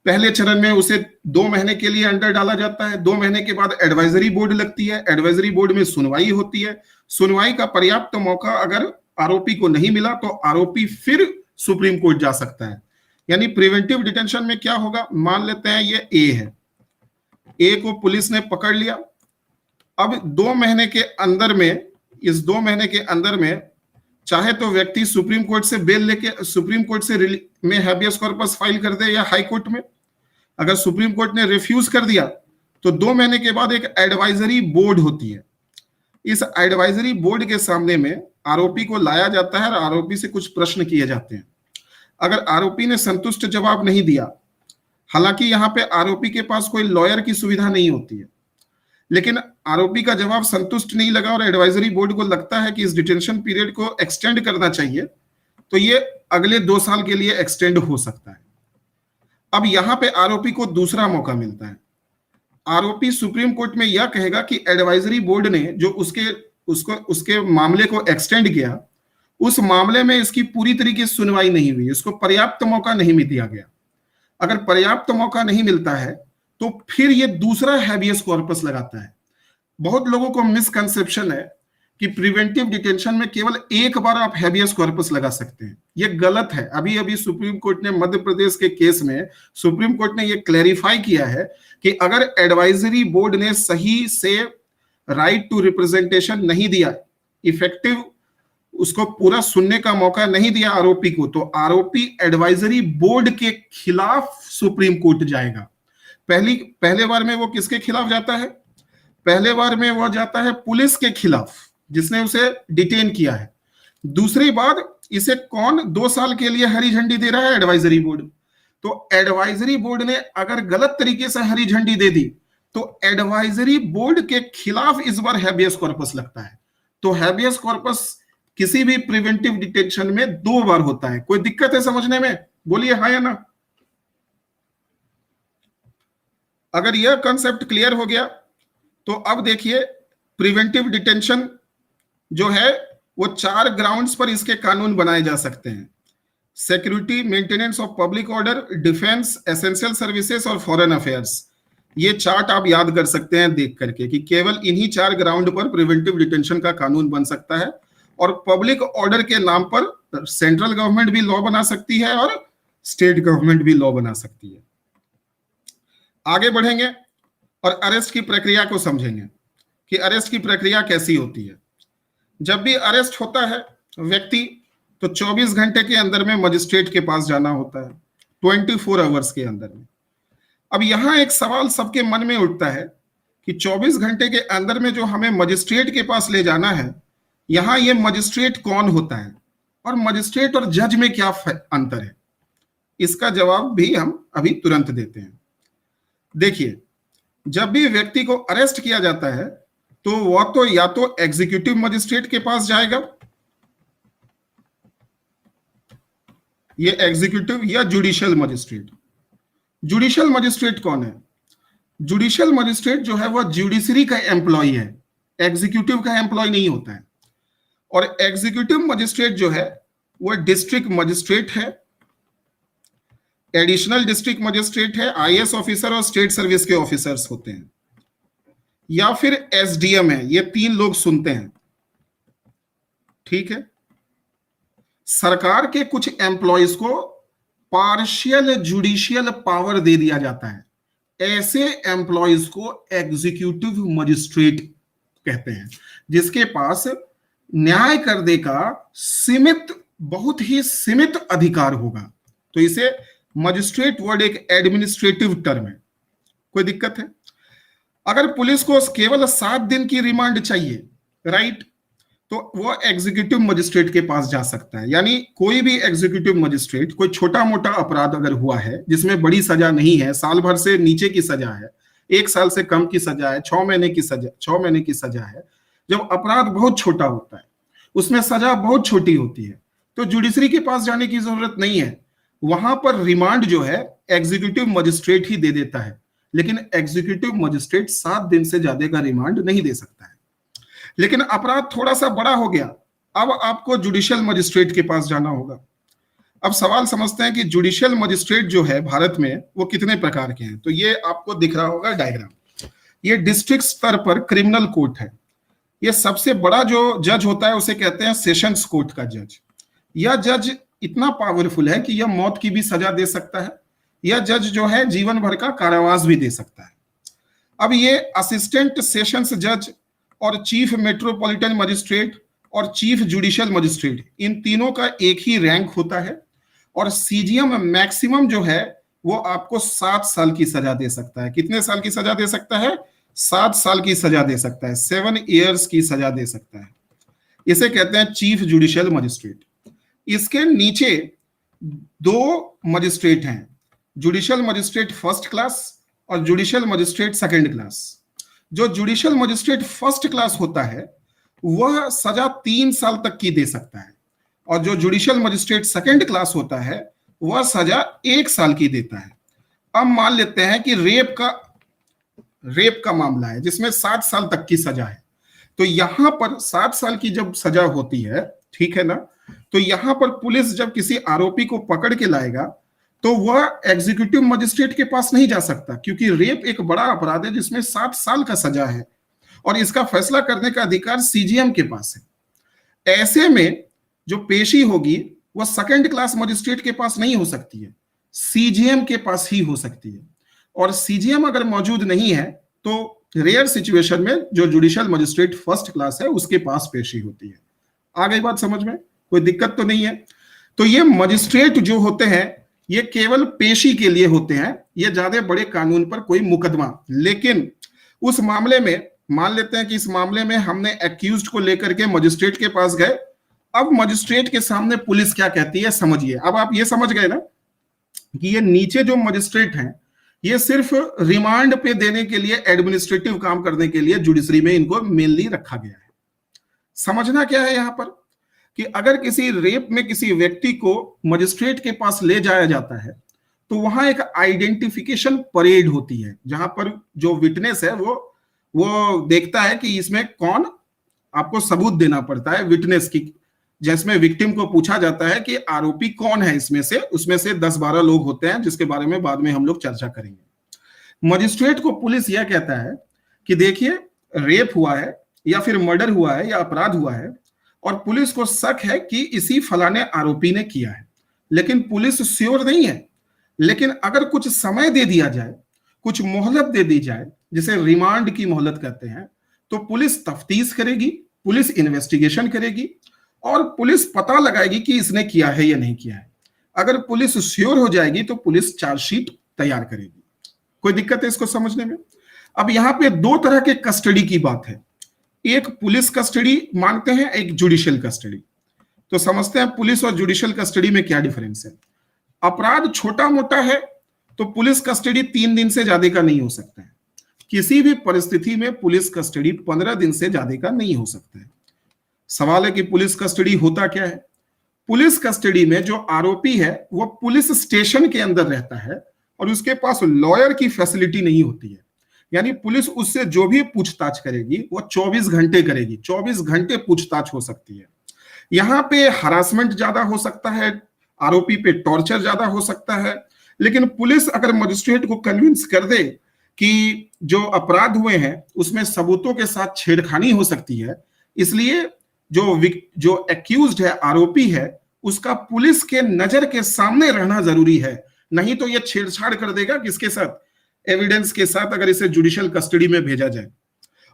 [SPEAKER 1] पहले चरण में उसे 2 महीने के लिए अंदर डाला जाता है। 2 महीने के बाद एडवाइजरी बोर्ड लगती है, एडवाइजरी बोर्ड में सुनवाई होती है। सुनवाई का पर्याप्त मौका अगर आरोपी को नहीं मिला तो आरोपी फिर सुप्रीम कोर्ट जा सकता है। यानी प्रिवेंटिव डिटेंशन में क्या होगा, मान लेते हैं ये ए है, ए को पुलिस ने पकड़ लिया। अब 2 महीने के अंदर में, इस 2 महीने के अंदर में चाहे तो व्यक्ति सुप्रीम कोर्ट से बेल लेके सुप्रीम कोर्ट से में हैबियस कॉर्पस फाइल कर दे या हाई कोर्ट में। अगर सुप्रीम कोर्ट ने रिफ्यूज कर दिया तो 2 महीने के बाद एक एडवाइजरी बोर्ड होती है। इस एडवाइजरी बोर्ड के सामने में आरोपी को लाया जाता है और आरोपी से कुछ प्रश्न किए जाते हैं। अगर आरोपी ने संतुष्ट जवाब नहीं दिया, हालांकि यहां पे आरोपी के पास कोई लॉयर की सुविधा नहीं होती है, लेकिन आरोपी का जवाब संतुष्ट नहीं लगा और एडवाइजरी बोर्ड को लगता है कि इस डिटेंशन पीरियड को एक्सटेंड करना चाहिए, तो ये अगले 2 साल के लिए एक्सटेंड हो सकता है। अब यहां पे आरोपी को दूसरा मौका मिलता है। आरोपी सुप्रीम कोर्ट में यह कहेगा कि एडवाइजरी बोर्ड ने जो उसके मामले को एक्सटेंड किया, उस मामले में इसकी पूरी तरीके से सुनवाई नहीं हुई, इसको पर्याप्त मौका नहीं दिया गया। अगर पर्याप्त मौका नहीं मिलता है तो फिर ये दूसरा हैबियस कॉर्पस लगाता है। बहुत लोगों को मिसकंसेप्शन है कि प्रिवेंटिव डिटेंशन में केवल एक बार आप हैबियस कॉर्पस लगा सकते हैं। ये गलत है। अभी अभी सुप्रीम कोर्ट ने मध्य प्रदेश के केस में सुप्रीम कोर्ट ने ये क्लैरिफाई किया है कि अगर एडवाइजरी बोर्ड ने सही से राइट टू रिप्रेजेंटेशन नहीं दिया, इफेक्टिव उसको पूरा सुनने का मौका नहीं दिया आरोपी को, तो आरोपी एडवाइजरी बोर्ड के खिलाफ सुप्रीम कोर्ट जाएगा। पहले बार में वो किसके खिलाफ जाता है? पहले बार में वो जाता है पुलिस के खिलाफ जिसने उसे डिटेन किया है। दूसरी बार इसे कौन 2 साल के लिए हरी झंडी दे रहा है? Advisory board. तो एडवाइजरी बोर्ड ने अगर गलत तरीके से हरी झंडी दे दी तो एडवाइजरी बोर्ड के खिलाफ इस बार हैबियस कॉर्पस लगता है। तो हैबियस कॉर्पस किसी भी प्रिवेंटिव डिटेंशन में 2 बार होता है। कोई दिक्कत है समझने में? बोलिए हाँ या ना। अगर यह कंसेप्ट क्लियर हो गया तो अब देखिए प्रिवेंटिव डिटेंशन जो है वो 4 ग्राउंड्स पर इसके कानून बनाए जा सकते हैं। Security, maintenance of public order, defence, essential services और फॉरेन अफेयर्स। ये चार्ट आप याद कर सकते हैं देख करके कि केवल इन्हीं 4 ग्राउंड पर प्रिवेंटिव डिटेंशन का कानून बन सकता है। और पब्लिक ऑर्डर के नाम पर सेंट्रल गवर्नमेंट भी लॉ बना सकती है और स्टेट गवर्नमेंट भी लॉ बना सकती है। आगे बढ़ेंगे और अरेस्ट की प्रक्रिया को समझेंगे कि अरेस्ट की प्रक्रिया कैसी होती है। जब भी अरेस्ट होता है व्यक्ति तो 24 घंटे के अंदर में मजिस्ट्रेट के पास जाना होता है, 24 आवर्स के अंदर में। अब यहां एक सवाल सबके मन में उठता है कि 24 घंटे के अंदर में जो हमें मजिस्ट्रेट के पास ले जाना है, यहां ये मजिस्ट्रेट कौन होता है और मजिस्ट्रेट और जज में क्या अंतर है? इसका जवाब भी हम अभी तुरंत देते हैं। देखिए, जब भी व्यक्ति को अरेस्ट किया जाता है तो वह तो या तो एग्जीक्यूटिव मजिस्ट्रेट के पास जाएगा, ये एग्जीक्यूटिव या जुडिशियल मजिस्ट्रेट। जुडिशियल मजिस्ट्रेट कौन है? जुडिशियल मजिस्ट्रेट जो है वो जुडिशरी का एम्प्लॉय है, एग्जीक्यूटिव का एम्प्लॉय नहीं होता है। और एग्जीक्यूटिव मजिस्ट्रेट जो है वो डिस्ट्रिक्ट मजिस्ट्रेट है, एडिशनल डिस्ट्रिक्ट मजिस्ट्रेट है, आईएएस ऑफिसर और स्टेट सर्विस के ऑफिसर्स होते हैं, या फिर एसडीएम है। ये तीन लोग सुनते हैं, ठीक है। सरकार के कुछ एम्प्लॉयज को पार्शियल जुडिशियल पावर दे दिया जाता है, ऐसे एम्प्लॉयज को एग्जीक्यूटिव मजिस्ट्रेट कहते हैं, जिसके पास न्याय करने का सीमित, बहुत ही सीमित अधिकार होगा। तो इसे मजिस्ट्रेट वर्ड एक एडमिनिस्ट्रेटिव टर्म है। कोई दिक्कत है? अगर पुलिस को केवल 7 दिन की रिमांड चाहिए, राइट, तो वो एग्जीक्यूटिव मजिस्ट्रेट के पास जा सकता है। यानी कोई भी एग्जीक्यूटिव मजिस्ट्रेट, कोई छोटा मोटा अपराध अगर हुआ है जिसमें बड़ी सजा नहीं है, साल भर से नीचे की सजा है, 1 साल से कम की सजा है, 6 महीने की सजा है, जब अपराध बहुत छोटा होता है, उसमें सजा बहुत छोटी होती है, तो जुडिशरी के पास जाने की जरूरत नहीं है। वहां पर रिमांड जो है एग्जीक्यूटिव मजिस्ट्रेट ही दे देता है, लेकिन एग्जीक्यूटिव मजिस्ट्रेट 7 दिन से ज्यादा का रिमांड नहीं दे सकता है। लेकिन अपराध थोड़ा सा बड़ा हो गया, अब आपको जुडिशियल मजिस्ट्रेट के पास जाना होगा। अब सवाल समझते हैं कि जुडिशियल मजिस्ट्रेट जो है भारत में वो कितने प्रकार के हैं। तो ये आपको दिख रहा होगा डायग्राम। ये डिस्ट्रिक्ट स्तर पर क्रिमिनल कोर्ट है। ये सबसे बड़ा जो जज होता है उसे कहते हैं सेशंस कोर्ट का जज। यह जज इतना पावरफुल है कि यह मौत की भी सजा दे सकता है। यह जज जो है जीवन भर का कारावास भी दे सकता है। अब ये असिस्टेंट सेशंस जज और चीफ मेट्रोपॉलिटन मजिस्ट्रेट और चीफ जुडिशियल मजिस्ट्रेट, इन तीनों का एक ही रैंक होता है। और सीजीएम मैक्सिमम जो है वो आपको 7 साल की सजा दे सकता है। कितने साल की सजा दे सकता है? 7 साल की सजा दे सकता है, 7 ईयर्स की सजा दे सकता है। इसे कहते हैं चीफ जुडिशियल मजिस्ट्रेट। इसके नीचे 2 मजिस्ट्रेट हैं, जुडिशियल मजिस्ट्रेट फर्स्ट क्लास और जुडिशियल मजिस्ट्रेट सेकंड क्लास। जो जुडिशियल मजिस्ट्रेट फर्स्ट क्लास होता है वह सजा 3 साल तक की दे सकता है, और जो जुडिशियल मजिस्ट्रेट सेकंड क्लास होता है वह सजा 1 साल की देता है। अब मान लेते हैं कि रेप का मामला है जिसमें 7 साल तक की सजा है। तो यहां पर 7 साल की जब सजा होती है, ठीक है ना, तो यहां पर पुलिस जब किसी आरोपी को पकड़ के लाएगा तो वह एग्जीक्यूटिव मजिस्ट्रेट के पास नहीं जा सकता, क्योंकि रेप एक बड़ा अपराध है जिसमें 7 साल का सजा है, और इसका फैसला करने का अधिकार सीजीएम के पास है। ऐसे में जो पेशी होगी वह सेकंड क्लास मजिस्ट्रेट के पास नहीं हो सकती है, सीजीएम के पास ही हो सकती है। और सीजीएम अगर मौजूद नहीं है तो रेयर सिचुएशन में जो जुडिशियल मजिस्ट्रेट फर्स्ट क्लास है उसके पास पेशी होती है। आ गई बात समझ में? कोई दिक्कत तो नहीं है? तो ये मजिस्ट्रेट जो होते हैं ये केवल पेशी के लिए होते हैं, ये ज्यादा बड़े कानून पर कोई मुकदमा। लेकिन उस मामले में मान लेते हैं कि इस मामले में हमने एक्यूज्ड को लेकर के मजिस्ट्रेट के पास गए। अब मजिस्ट्रेट के सामने पुलिस क्या कहती है समझिए। अब आप ये समझ गए ना कि ये नीचे जो मजिस्ट्रेट हैं ये सिर्फ रिमांड पे देने के लिए, एडमिनिस्ट्रेटिव काम करने के लिए जुडिशरी में इनको मेनली रखा गया है। समझना क्या है यहां पर कि अगर किसी रेप में किसी व्यक्ति को मजिस्ट्रेट के पास ले जाया जाता है तो वहां एक आइडेंटिफिकेशन परेड होती है, जहां पर जो विटनेस है वो देखता है कि इसमें कौन, आपको सबूत देना पड़ता है विटनेस की, जिसमें विक्टिम को पूछा जाता है कि आरोपी कौन है इसमें से। उसमें से 10-12 लोग होते हैं जिसके बारे में बाद में हम लोग चर्चा करेंगे। मजिस्ट्रेट को पुलिस यह कहता है कि देखिए रेप हुआ है या फिर मर्डर हुआ है या अपराध हुआ है और पुलिस को शक है कि इसी फलाने आरोपी ने किया है, लेकिन पुलिस श्योर नहीं है। लेकिन अगर कुछ समय दे दिया जाए, कुछ मोहलत दे दी जाए, जिसे रिमांड की मोहलत कहते हैं, तो पुलिस तफ्तीश करेगी, पुलिस इन्वेस्टिगेशन करेगी और पुलिस पता लगाएगी कि इसने किया है या नहीं किया है। अगर पुलिस श्योर हो जाएगी तो पुलिस चार्जशीट तैयार करेगी। कोई दिक्कत है इसको समझने में? अब यहां पे 2 तरह के कस्टडी की बात है, एक पुलिस कस्टडी मानते हैं, एक जुडिशियल कस्टडी। तो समझते हैं पुलिस और जुडिशियल कस्टडी में क्या डिफरेंस है। अपराध छोटा मोटा है तो पुलिस कस्टडी 3 दिन से ज्यादा का नहीं हो सकता है। किसी भी परिस्थिति में पुलिस कस्टडी 15 दिन से ज्यादा का नहीं हो सकता है। सवाल है कि पुलिस कस्टडी होता क्या है। पुलिस कस्टडी में जो आरोपी है वो पुलिस स्टेशन के अंदर रहता है और उसके पास लॉयर की फैसिलिटी नहीं होती है। यानी पुलिस उससे जो भी पूछताछ करेगी वो 24 घंटे करेगी, 24 घंटे पूछताछ हो सकती है। यहां पे हरासमेंट ज्यादा हो सकता है, आरोपी पे टॉर्चर ज्यादा हो सकता है, लेकिन पुलिस अगर मजिस्ट्रेट को कन्विंस कर दे कि जो अपराध हुए हैं उसमें सबूतों के साथ छेड़खानी हो सकती है, इसलिए जो एक्यूज्ड है, आरोपी है, उसका पुलिस के नजर के सामने रहना जरूरी है। नहीं तो ये छेड़छाड़ कर देगा किसके साथ, एविडेंस के साथ, अगर इसे जुडिशियल कस्टडी में भेजा जाए।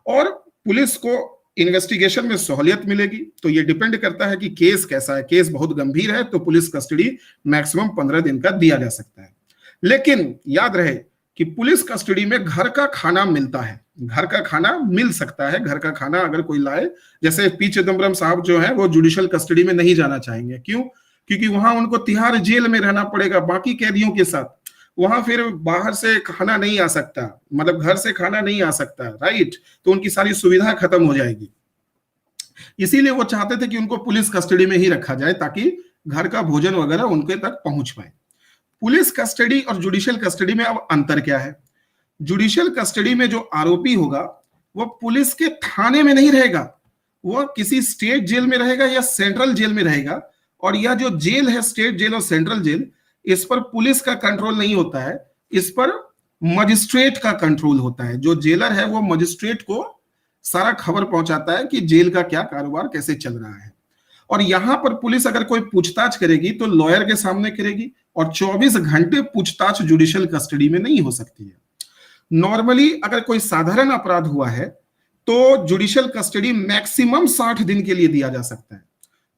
[SPEAKER 1] और पुलिस को इन्वेस्टिगेशन में सहूलियत मिलेगी। तो ये डिपेंड करता है कि केस कैसा है। केस बहुत गंभीर है तो पुलिस कस्टडी मैक्सिमम 15 दिन का दिया जा सकता है। लेकिन याद रहे कि पुलिस कस्टडी में घर का खाना मिलता है, घर का खाना मिल सकता है। घर का खाना अगर कोई लाए, जैसे पी चिदम्बरम साहब जो है वो जुडिशियल कस्टडी में नहीं जाना चाहेंगे। क्यों? क्योंकि वहां उनको तिहाड़ जेल में रहना पड़ेगा बाकी कैदियों के साथ। वहां फिर बाहर से खाना नहीं आ सकता, मतलब घर से खाना नहीं आ सकता, राइट? तो उनकी सारी सुविधा खत्म हो जाएगी। इसीलिए वो चाहते थे कि उनको पुलिस कस्टडी में ही रखा जाए ताकि घर का भोजन वगैरह उनके तक पहुंच पाए। पुलिस कस्टडी और जुडिशियल कस्टडी में अब अंतर क्या है? जुडिशियल कस्टडी में जो आरोपी होगा वो पुलिस के थाने में नहीं रहेगा, वो किसी स्टेट जेल में रहेगा या सेंट्रल जेल में रहेगा। और यह जो जेल है, स्टेट जेल और सेंट्रल जेल, इस पर पुलिस का कंट्रोल नहीं होता है, इस पर मजिस्ट्रेट का कंट्रोल होता है। जो जेलर है वो मजिस्ट्रेट को सारा खबर पहुंचाता है कि जेल का क्या कारोबार कैसे चल रहा है। और यहां पर पुलिस अगर कोई पूछताछ करेगी तो लॉयर के सामने करेगी, और 24 घंटे पूछताछ जुडिशियल कस्टडी में नहीं हो सकती है। नॉर्मली अगर कोई साधारण अपराध हुआ है तो जुडिशियल कस्टडी मैक्सिमम 60 दिन के लिए दिया जा सकता है।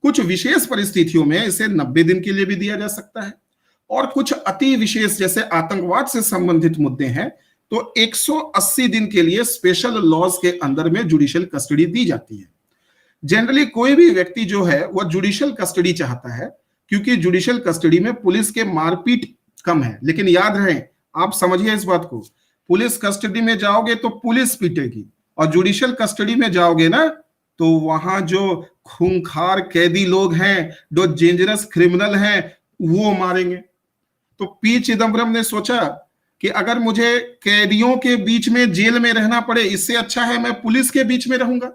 [SPEAKER 1] कुछ विशेष परिस्थितियों में इसे 90 दिन के लिए भी दिया जा सकता है, और कुछ अति विशेष जैसे आतंकवाद से संबंधित मुद्दे हैं तो 180 दिन के लिए स्पेशल लॉज के अंदर में जुडिशियल कस्टडी दी जाती है। जनरली कोई भी व्यक्ति जो है वह जुडिशियल कस्टडी चाहता है, क्योंकि जुडिशियल कस्टडी में पुलिस के मारपीट कम है। लेकिन याद रहे, आप समझिए इस बात को, पुलिस कस्टडी में जाओगे तो पुलिस पीटेगी, और जुडिशियल कस्टडी में जाओगे ना तो वहां जो खूंखार कैदी लोग हैं, जो डेंजरस क्रिमिनल हैं, वो मारेंगे। तो पी चिदम्बरम ने सोचा कि अगर मुझे कैदियों के बीच में जेल में रहना पड़े, इससे अच्छा है मैं पुलिस के बीच में रहूंगा,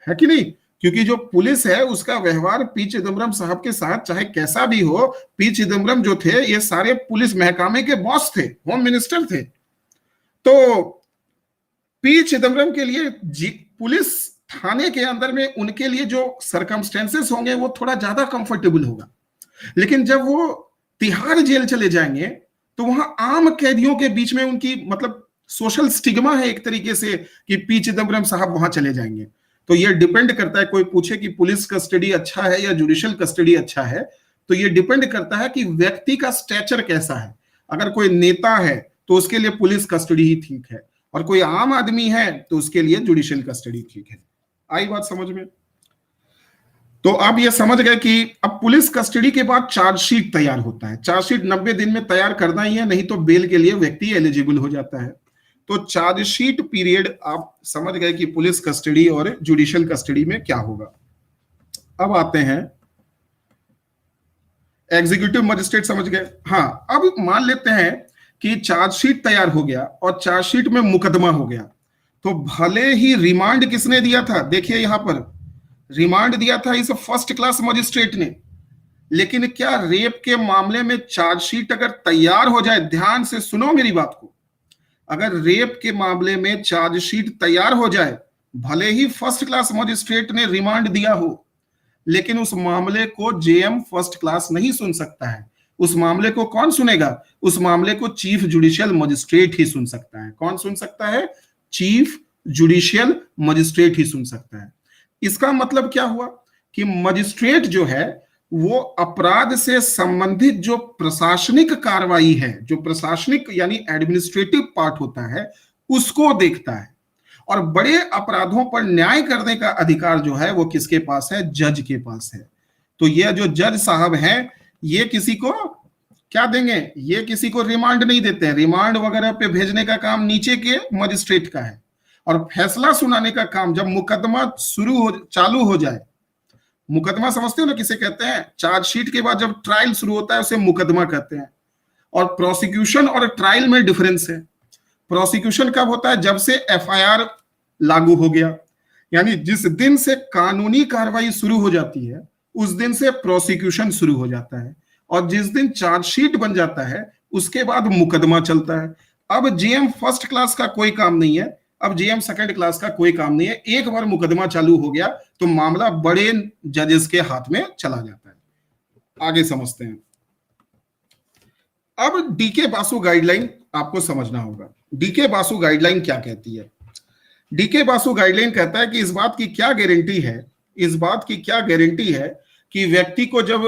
[SPEAKER 1] है कि नहीं? क्योंकि जो पुलिस है उसका व्यवहार पी चिदम्बरम साहब के साथ चाहे कैसा भी हो, पी चिदम्बरम जो थे ये सारे पुलिस महकमे के बॉस थे, होम मिनिस्टर थे। तो पी चिदम्बरम के लिए पुलिस थाने के अंदर में उनके लिए जो सरकमस्टेंसेस होंगे वो थोड़ा ज्यादा कंफर्टेबल होगा। लेकिन जब वो तिहाड़ जेल चले जाएंगे तो वहां आम कैदियों के बीच में उनकी मतलब सोशल स्टिग्मा है एक तरीके से कि पी चिदम्बरम साहब वहां चले जाएंगे। तो ये डिपेंड करता है, कोई पूछे कि पुलिस कस्टडी अच्छा है या जुडिशियल कस्टडी अच्छा है, तो ये डिपेंड करता है कि व्यक्ति का स्टैचर कैसा है। अगर कोई नेता है तो उसके लिए पुलिस कस्टडी ही ठीक है, और कोई आम आदमी है तो उसके लिए जुडिशियल कस्टडी ठीक है। आई बात समझ में? तो आप ये समझ गए कि अब पुलिस कस्टडी के बाद चार्जशीट तैयार होता है। चार्जशीट 90 दिन में तैयार करना ही है, नहीं तो बेल के लिए व्यक्ति एलिजिबल हो जाता है। तो चार्जशीट पीरियड आप समझ गए कि पुलिस कस्टडी और जुडिशियल कस्टडी में क्या होगा। अब आते हैं एग्जीक्यूटिव मजिस्ट्रेट, समझ गए? हाँ, अब मान लेते हैं कि चार्जशीट तैयार हो गया और चार्जशीट में मुकदमा हो गया, तो भले ही रिमांड किसने दिया था, देखिए यहां पर रिमांड दिया था इस फर्स्ट क्लास मजिस्ट्रेट ने। लेकिन क्या रेप के मामले में चार्जशीट अगर तैयार हो जाए, ध्यान से सुनो मेरी बात को, अगर रेप के मामले में चार्जशीट तैयार हो जाए, भले ही फर्स्ट क्लास मजिस्ट्रेट ने रिमांड दिया हो, लेकिन उस मामले को जेएम फर्स्ट क्लास नहीं सुन सकता है। उस मामले को कौन सुनेगा? उस मामले को चीफ जुडिशियल मजिस्ट्रेट ही सुन सकता है। कौन सुन सकता है? चीफ जुडिशियल मजिस्ट्रेट ही सुन सकता है। इसका मतलब क्या हुआ कि मजिस्ट्रेट जो है वो अपराध से संबंधित जो प्रशासनिक कार्रवाई है, जो प्रशासनिक यानी एडमिनिस्ट्रेटिव पार्ट होता है, उसको देखता है। और बड़े अपराधों पर न्याय करने का अधिकार जो है वो किसके पास है? जज के पास है। तो ये जो जज साहब हैं ये किसी को क्या देंगे? ये किसी को रिमांड नहीं देते हैं। रिमांड वगैरह पे भेजने का काम नीचे के मजिस्ट्रेट का है, और फैसला सुनाने का काम जब मुकदमा चालू हो जाए, मुकदमा समझते हो ना किसे कहते हैं? चार्जशीट के बाद जब ट्रायल शुरू होता है उसे मुकदमा कहते हैं। और प्रोसिक्यूशन और ट्रायल में डिफरेंस है। प्रोसिक्यूशन कब होता है? जब से एफआईआर लागू हो गया, यानी जिस दिन से कानूनी कार्रवाई शुरू हो जाती है उस दिन से प्रोसिक्यूशन शुरू हो जाता है, और जिस दिन चार्जशीट बन जाता है उसके बाद मुकदमा चलता है। अब जीएम फर्स्ट क्लास का कोई काम नहीं है, अब जीएम सेकंड क्लास का कोई काम नहीं है। एक बार मुकदमा चालू हो गया तो मामला बड़े जजेस के हाथ में चला जाता है। आगे समझते हैं। अब डीके बासु गाइडलाइन आपको समझना होगा। डीके बासु गाइडलाइन क्या कहती है? डीके बासु गाइडलाइन कहता है कि इस बात की क्या गारंटी है कि व्यक्ति को जब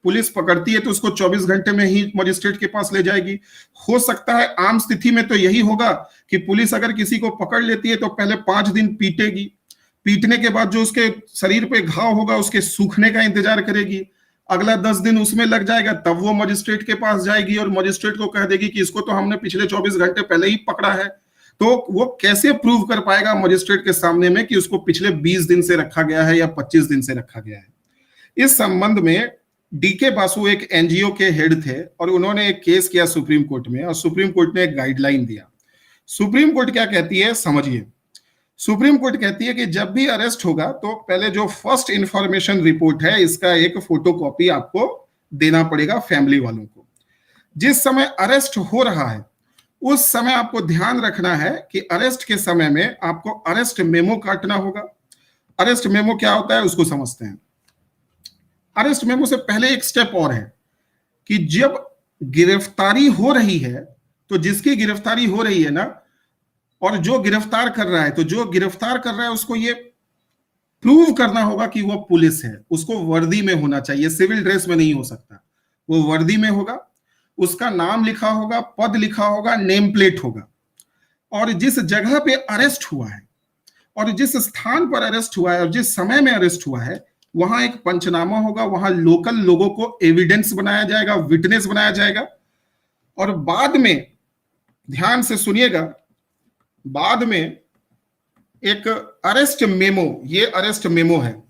[SPEAKER 1] पुलिस पकड़ती है तो उसको 24 घंटे में ही मजिस्ट्रेट के पास ले जाएगी। हो सकता है आम स्थिति में तो यही होगा कि पुलिस अगर किसी को पकड़ लेती है तो पहले 5 दिन पीटेगी, पीटने के बाद जो उसके शरीर पे घाव होगा उसके सूखने का इंतजार करेगी, अगला 10 दिन उसमें लग जाएगा, तब वो मजिस्ट्रेट के पास जाएगी और मजिस्ट्रेट को कह देगी कि इसको तो हमने पिछले 24 घंटे पहले ही पकड़ा है। तो वो कैसे प्रूव कर पाएगा मजिस्ट्रेट के सामने में कि उसको पिछले 20 दिन से रखा गया है या 25 दिन से रखा गया है? इस संबंध में डीके बासु एक एनजीओ के हेड थे और उन्होंने एक केस किया सुप्रीम कोर्ट में, और सुप्रीम कोर्ट ने एक गाइडलाइन दिया। सुप्रीम कोर्ट क्या कहती है समझिए। सुप्रीम कोर्ट कहती है कि जब भी अरेस्ट होगा तो पहले जो फर्स्ट इंफॉर्मेशन रिपोर्ट है इसका एक फोटोकॉपी आपको देना पड़ेगा फैमिली वालों को। जिस समय अरेस्ट हो रहा है उस समय आपको ध्यान रखना है कि अरेस्ट के समय में आपको अरेस्ट मेमो काटना होगा। अरेस्ट मेमो क्या होता है उसको समझते हैं। अरेस्ट मेमो से पहले एक स्टेप और है कि जब गिरफ्तारी हो रही है तो जिसकी गिरफ्तारी हो रही है ना, और जो गिरफ्तार कर रहा है, तो जो गिरफ्तार कर रहा है उसको ये प्रूव करना होगा कि वो पुलिस है। उसको वर्दी में होना चाहिए, सिविल ड्रेस में नहीं हो सकता, वो वर्दी में होगा, उसका नाम लिखा होगा, पद लिखा होगा, नेम प्लेट होगा, और जिस जगह पे अरेस्ट हुआ है और जिस स्थान पर अरेस्ट हुआ है और जिस समय में अरेस्ट हुआ है वहां एक पंचनामा होगा, वहां लोकल लोगों को एविडेंस बनाया जाएगा, विटनेस बनाया जाएगा, और बाद में ध्यान से सुनिएगा, बाद में एक अरेस्ट मेमो, ये अरेस्ट मेमो है,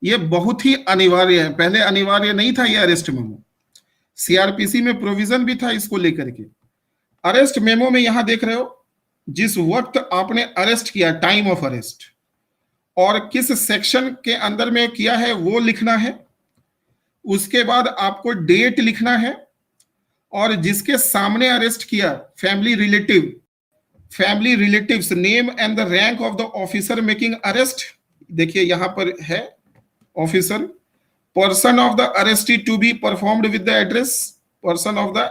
[SPEAKER 1] ये बहुत ही अनिवार्य है। पहले अनिवार्य नहीं था ये अरेस्ट मेमो, सीआरपीसी में प्रोविजन भी था इसको लेकर के। अरेस्ट मेमो में यहां देख रहे हो जिस वक्त आपने अरेस्ट किया, टाइम ऑफ अरेस्ट, और किस सेक्शन के अंदर में किया है वो लिखना है। उसके बाद आपको डेट लिखना है, और जिसके सामने अरेस्ट किया family relatives name and the rank of the officer making arrest, देखिए यहां पर है officer, person of the arrestee to be performed with the address, person of the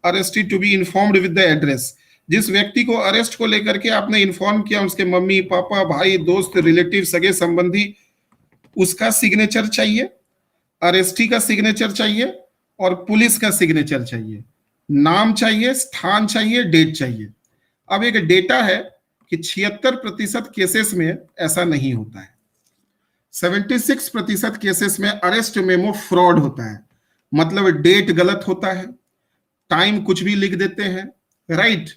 [SPEAKER 1] arrestee to be informed with the address, जिस व्यक्ति को अरेस्ट को लेकर के आपने इन्फॉर्म किया उसके मम्मी पापा भाई दोस्त रिलेटिव सगे संबंधी, उसका सिग्नेचर चाहिए, अरेस्टी का सिग्नेचर चाहिए और पुलिस का सिग्नेचर चाहिए, नाम चाहिए, स्थान चाहिए, डेट चाहिए। अब एक डेटा है कि 76% केसेस में ऐसा नहीं होता है, 76% केसेस में अरेस्ट मेमो फ्रॉड होता है, मतलब डेट गलत होता है, टाइम कुछ भी लिख देते हैं, राइट,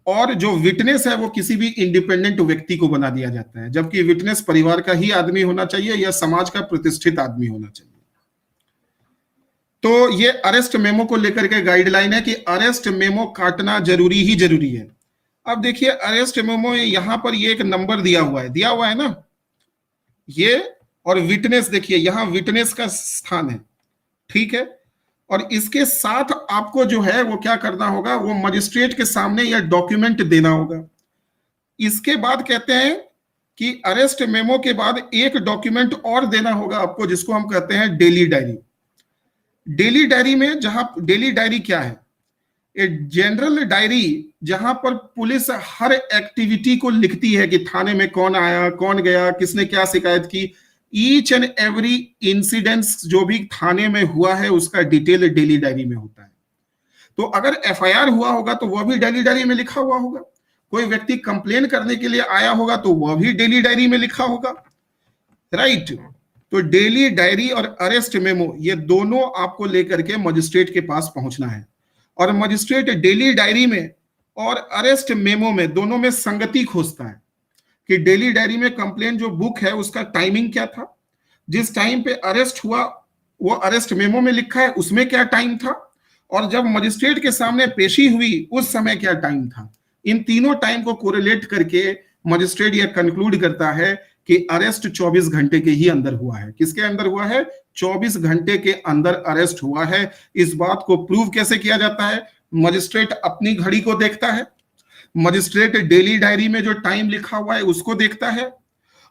[SPEAKER 1] और जो विटनेस है वो किसी भी इंडिपेंडेंट व्यक्ति को बना दिया जाता है, जबकि विटनेस परिवार का ही आदमी होना चाहिए या समाज का प्रतिष्ठित आदमी होना चाहिए। तो ये अरेस्ट मेमो को लेकर के गाइडलाइन है कि अरेस्ट मेमो काटना जरूरी ही जरूरी है। अब देखिए अरेस्ट मेमो यहां पर ये एक नंबर दिया हुआ है ना ये, और विटनेस देखिए यहां विटनेस का स्थान है, ठीक है, और इसके साथ आपको जो है वो क्या करना होगा, वो मजिस्ट्रेट के सामने यह डॉक्यूमेंट देना होगा। इसके बाद कहते हैं कि अरेस्ट मेमो के बाद एक डॉक्यूमेंट और देना होगा आपको, जिसको हम कहते हैं डेली डायरी। डेली डायरी में, जहां डेली डायरी क्या है, एक जनरल डायरी जहां पर पुलिस हर एक्टिविटी को लिखती है कि थाने में कौन आया, कौन गया, किसने क्या शिकायत की, ईच एंड एवरी इंसिडेंट्स जो भी थाने में हुआ है उसका डिटेल डेली डायरी में होता है। तो अगर एफआईआर हुआ होगा तो वह भी डेली डायरी में लिखा हुआ होगा, कोई व्यक्ति कंप्लेन करने के लिए आया होगा तो वह भी डेली डायरी में लिखा होगा, राइट। तो डेली डायरी और अरेस्ट मेमो ये दोनों आपको लेकर के मजिस्ट्रेट के पास पहुंचना है, और मजिस्ट्रेट डेली डायरी में और अरेस्ट मेमो में दोनों में संगति खोजता है कि डेली डायरी में कंप्लेन जो बुक है उसका टाइमिंग क्या था, जिस टाइम पे अरेस्ट हुआ वो अरेस्ट मेमो में लिखा है उसमें क्या टाइम था, और जब मजिस्ट्रेट के सामने पेशी हुई उस समय क्या टाइम था। इन तीनों टाइम को कोरिलेट करके मजिस्ट्रेट यह कंक्लूड करता है कि अरेस्ट 24 घंटे के ही अंदर हुआ है। किसके अंदर हुआ है? 24 घंटे के अंदर अरेस्ट हुआ है। इस बात को प्रूव कैसे किया जाता है? मजिस्ट्रेट अपनी घड़ी को देखता है, मजिस्ट्रेट डेली डायरी में जो टाइम लिखा हुआ है उसको देखता है,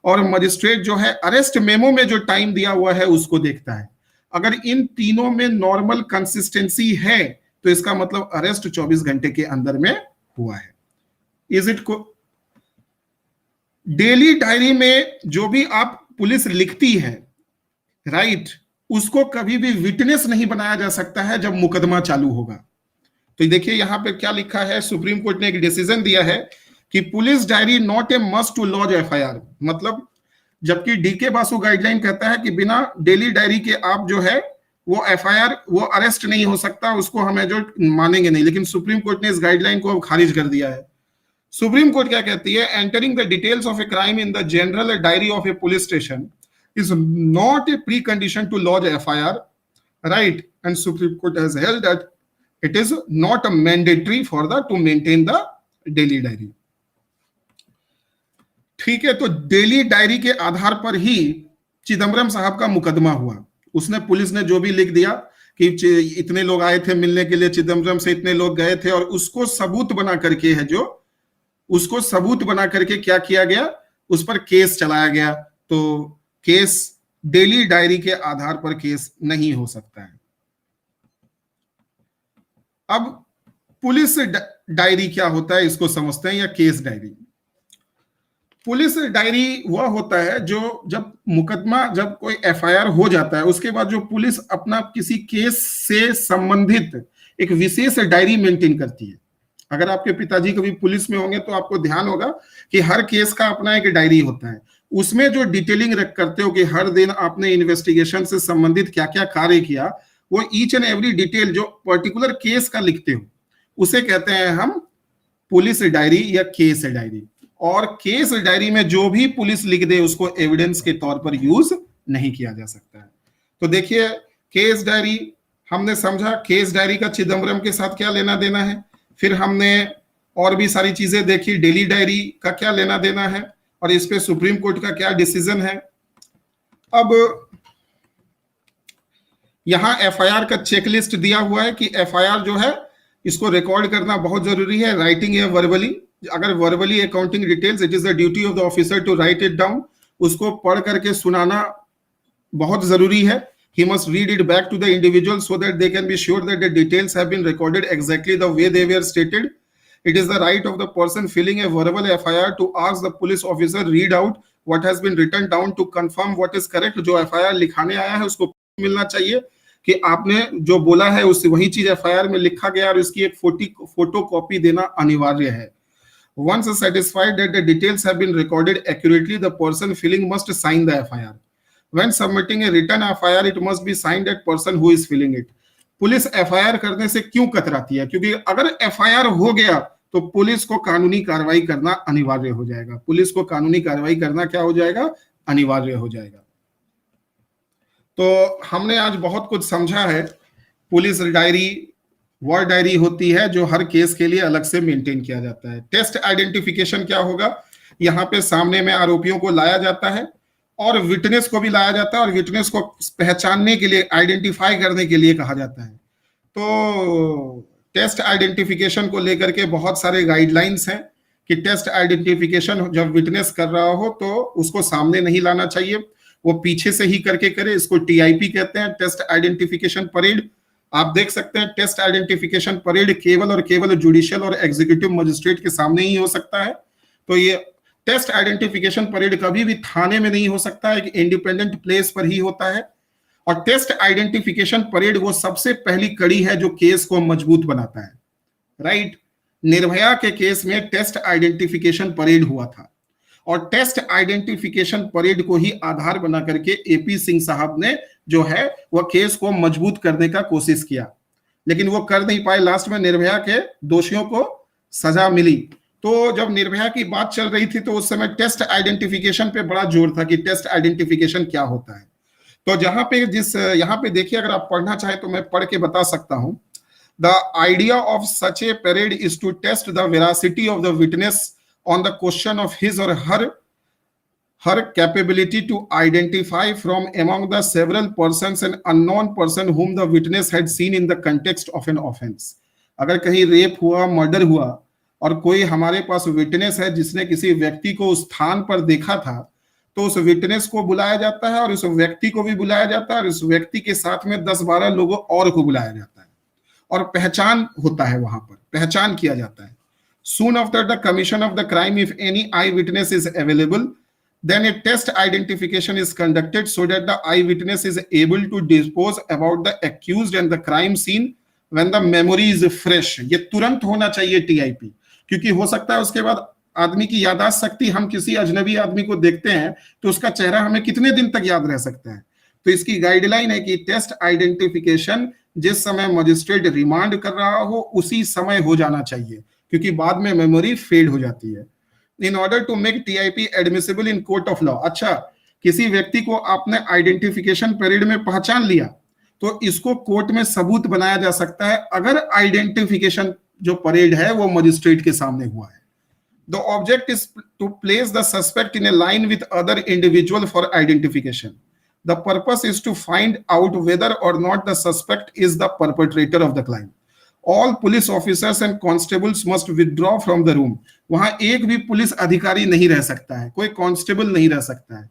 [SPEAKER 1] और मजिस्ट्रेट जो है अरेस्ट मेमो में जो टाइम दिया हुआ है उसको देखता है। अगर इन तीनों में नॉर्मल कंसिस्टेंसी है तो इसका मतलब अरेस्ट 24 घंटे के अंदर में हुआ है। इज इट को डेली डायरी में जो भी आप पुलिस लिखती है, राइट, उसको कभी भी विटनेस नहीं बनाया जा सकता है जब मुकदमा चालू होगा। तो देखिए यहां पे क्या लिखा है, सुप्रीम कोर्ट ने एक डिसीजन दिया है कि police diary not a must to lodge FIR. मतलब जबकि डीके बासु गाइडलाइन कहता है कि बिना डेली डायरी के आप जो है वो एफआईआर, वो अरेस्ट नहीं हो सकता, उसको हमें जो मानेंगे नहीं। लेकिन सुप्रीम कोर्ट ने इस गाइडलाइन को खारिज कर दिया है। सुप्रीम कोर्ट क्या कहती है? Entering the details of a crime in the general diary of a police station is not a precondition to lodge FIR, right, and Supreme Court has held that it is not a mandatory for the to maintain the daily diary. ठीक है, तो डेली डायरी के आधार पर ही चिदम्बरम साहब का मुकदमा हुआ। उसने, पुलिस ने जो भी लिख दिया कि इतने लोग आए थे मिलने के लिए चिदम्बरम से, इतने लोग गए थे, और उसको सबूत बना करके है जो, उसको सबूत बना करके क्या किया गया, उस पर केस चलाया गया। तो केस डेली डायरी के आधार पर केस नहीं हो सकता है। अब पुलिस डायरी क्या होता है इसको समझते हैं, या केस डायरी। पुलिस डायरी वह होता है जो जब मुकदमा, जब कोई एफआईआर हो जाता है उसके बाद जो पुलिस अपना किसी केस से संबंधित एक विशेष डायरी मेंटेन करती है। अगर आपके पिताजी कभी पुलिस में होंगे तो आपको ध्यान होगा कि हर केस का अपना एक डायरी होता है। उसमें जो डिटेलिंग करते हो कि हर दिन आपने इन्वेस्टिगेशन से संबंधित क्या क्या कार्य किया, वो ईच एंड एवरी डिटेल जो पर्टिकुलर केस का लिखते हो, उसे कहते हैं हम पुलिस डायरी या केस डायरी। और केस डायरी में जो भी पुलिस लिख दे उसको एविडेंस के तौर पर यूज नहीं किया जा सकता है। तो देखिए केस डायरी हमने समझा, केस डायरी का चिदम्बरम के साथ क्या लेना देना है। फिर हमने और भी सारी चीजें देखी, डेली डायरी का क्या लेना देना है और इस पे सुप्रीम कोर्ट का क्या डिसीजन है। अब यहां एफआईआर का चेकलिस्ट दिया हुआ है कि एफआईआर जो है इसको रिकॉर्ड करना बहुत जरूरी है, राइटिंग या वर्बली। अगर verbally accounting details, it is the duty of the officer to write it down. उसको पढ़ करके सुनाना बहुत जरूरी है। He must read it back to the individual so that they can be sure that the details have been recorded exactly the way they were stated. It is the right of the person filling a verbal FIR to ask the police officer read out what has been written down to confirm what is correct. जो FIR लिखाने आया है उसको मिलना चाहिए कि आपने जो बोला है उससे वही चीज FIR में लिखा गया और उसकी एक फोटो कॉपी देना अनिवार्य है। Once satisfied that the details have been recorded accurately, the person filling must sign the FIR. When submitting a written FIR, it must be signed that person who is filling it. Police FIR करने से क्यों कतराती है? क्योंकि अगर FIR हो गया तो पुलिस को कानूनी कार्रवाई करना अनिवार्य हो जाएगा। पुलिस को कानूनी कार्रवाई करना क्या हो जाएगा? अनिवार्य हो जाएगा। तो हमने आज बहुत कुछ समझा है। पुलिस डायरी वह डायरी होती है जो हर केस के लिए अलग से मेंटेन किया जाता है। टेस्ट आइडेंटिफिकेशन क्या होगा? यहाँ पे सामने में आरोपियों को लाया जाता है और विटनेस को भी लाया जाता है और विटनेस को पहचानने के लिए, आइडेंटिफाई करने के लिए कहा जाता है। तो टेस्ट आइडेंटिफिकेशन को लेकर के बहुत सारे गाइडलाइंस हैं कि टेस्ट आइडेंटिफिकेशन जब विटनेस कर रहा हो तो उसको सामने नहीं लाना चाहिए, वो पीछे से ही करके करे। इसको टीआईपी कहते हैं, टेस्ट आइडेंटिफिकेशन परेड। आप देख सकते हैं टेस्ट आइडेंटिफिकेशन परेड केवल और केवल जुडिशियल और एग्जीक्यूटिव मजिस्ट्रेट के सामने ही हो सकता है। तो ये टेस्ट आइडेंटिफिकेशन परेड कभी भी थाने में नहीं हो सकता है, एक इंडिपेंडेंट प्लेस पर ही होता है। और टेस्ट आइडेंटिफिकेशन परेड वो सबसे पहली कड़ी है जो केस को मजबूत बनाता है, राइट। निर्भया के केस में टेस्ट आइडेंटिफिकेशन परेड हुआ था और टेस्ट आइडेंटिफिकेशन परेड को ही आधार बना करके एपी सिंह साहब ने जो है वह केस को मजबूत करने का कोशिश किया, लेकिन वो कर नहीं पाए। लास्ट में निर्भया के दोषियों को सजा मिली। तो जब निर्भया की बात चल रही थी तो उस समय टेस्ट आइडेंटिफिकेशन पे बड़ा जोर था कि टेस्ट आइडेंटिफिकेशन क्या होता है। तो यहाँ पे देखिए, अगर आप पढ़ना चाहें तो मैं पढ़ के बता सकता हूं। The idea of such a parade is to test the veracity of the witness on the question of his or her capability to identify from among the several persons an unknown person whom the witness had seen in the context of an offense. अगर कहीं रेप हुआ, मर्डर हुआ और कोई हमारे पास विटनेस है जिसने किसी व्यक्ति को उस स्थान पर देखा था, तो उस विटनेस को बुलाया जाता है और उस व्यक्ति को भी बुलाया जाता है और उस व्यक्ति के साथ में 10-12 लोगों और को बुलाया जाता है और पहचान होता है, वहां पर पहचान किया जाता है. Soon after the commission of the crime, if any eyewitness is available, then a test identification is conducted so that the eyewitness is able to dispose about the accused and the crime scene when the memory is fresh. ये तुरंत होना चाहिए TIP, क्योंकि हो सकता है उसके बाद आदमी की याददाश्त शक्ति, हम किसी अजनबी आदमी को देखते हैं तो उसका चेहरा हमें कितने दिन तक याद रह सकता है. तो इसकी गाइडलाइन है कि टेस्ट आइडेंटिफिकेशन जिस समय मजिस्ट्रेट रिमांड कर रहा हो उसी समय हो जाना चाहिए, क्योंकि बाद में मेमोरी फेड हो जाती है. In order to make TIP admissible in court of law. अच्छा, किसी व्यक्ति को आपने आइडेंटिफिकेशन पीरियड में पहचान लिया तो इसको कोर्ट में सबूत बनाया जा सकता है अगर आइडेंटिफिकेशन जो परेड है वो मजिस्ट्रेट के सामने हुआ है. The object is to place the suspect in a line with other individual for identification. The purpose is to find out whether or not the suspect is the perpetrator of the crime. All police officers and constables must withdraw from the room. वहां एक भी पुलिस अधिकारी नहीं रह सकता है, कोई कांस्टेबल नहीं रह सकता है.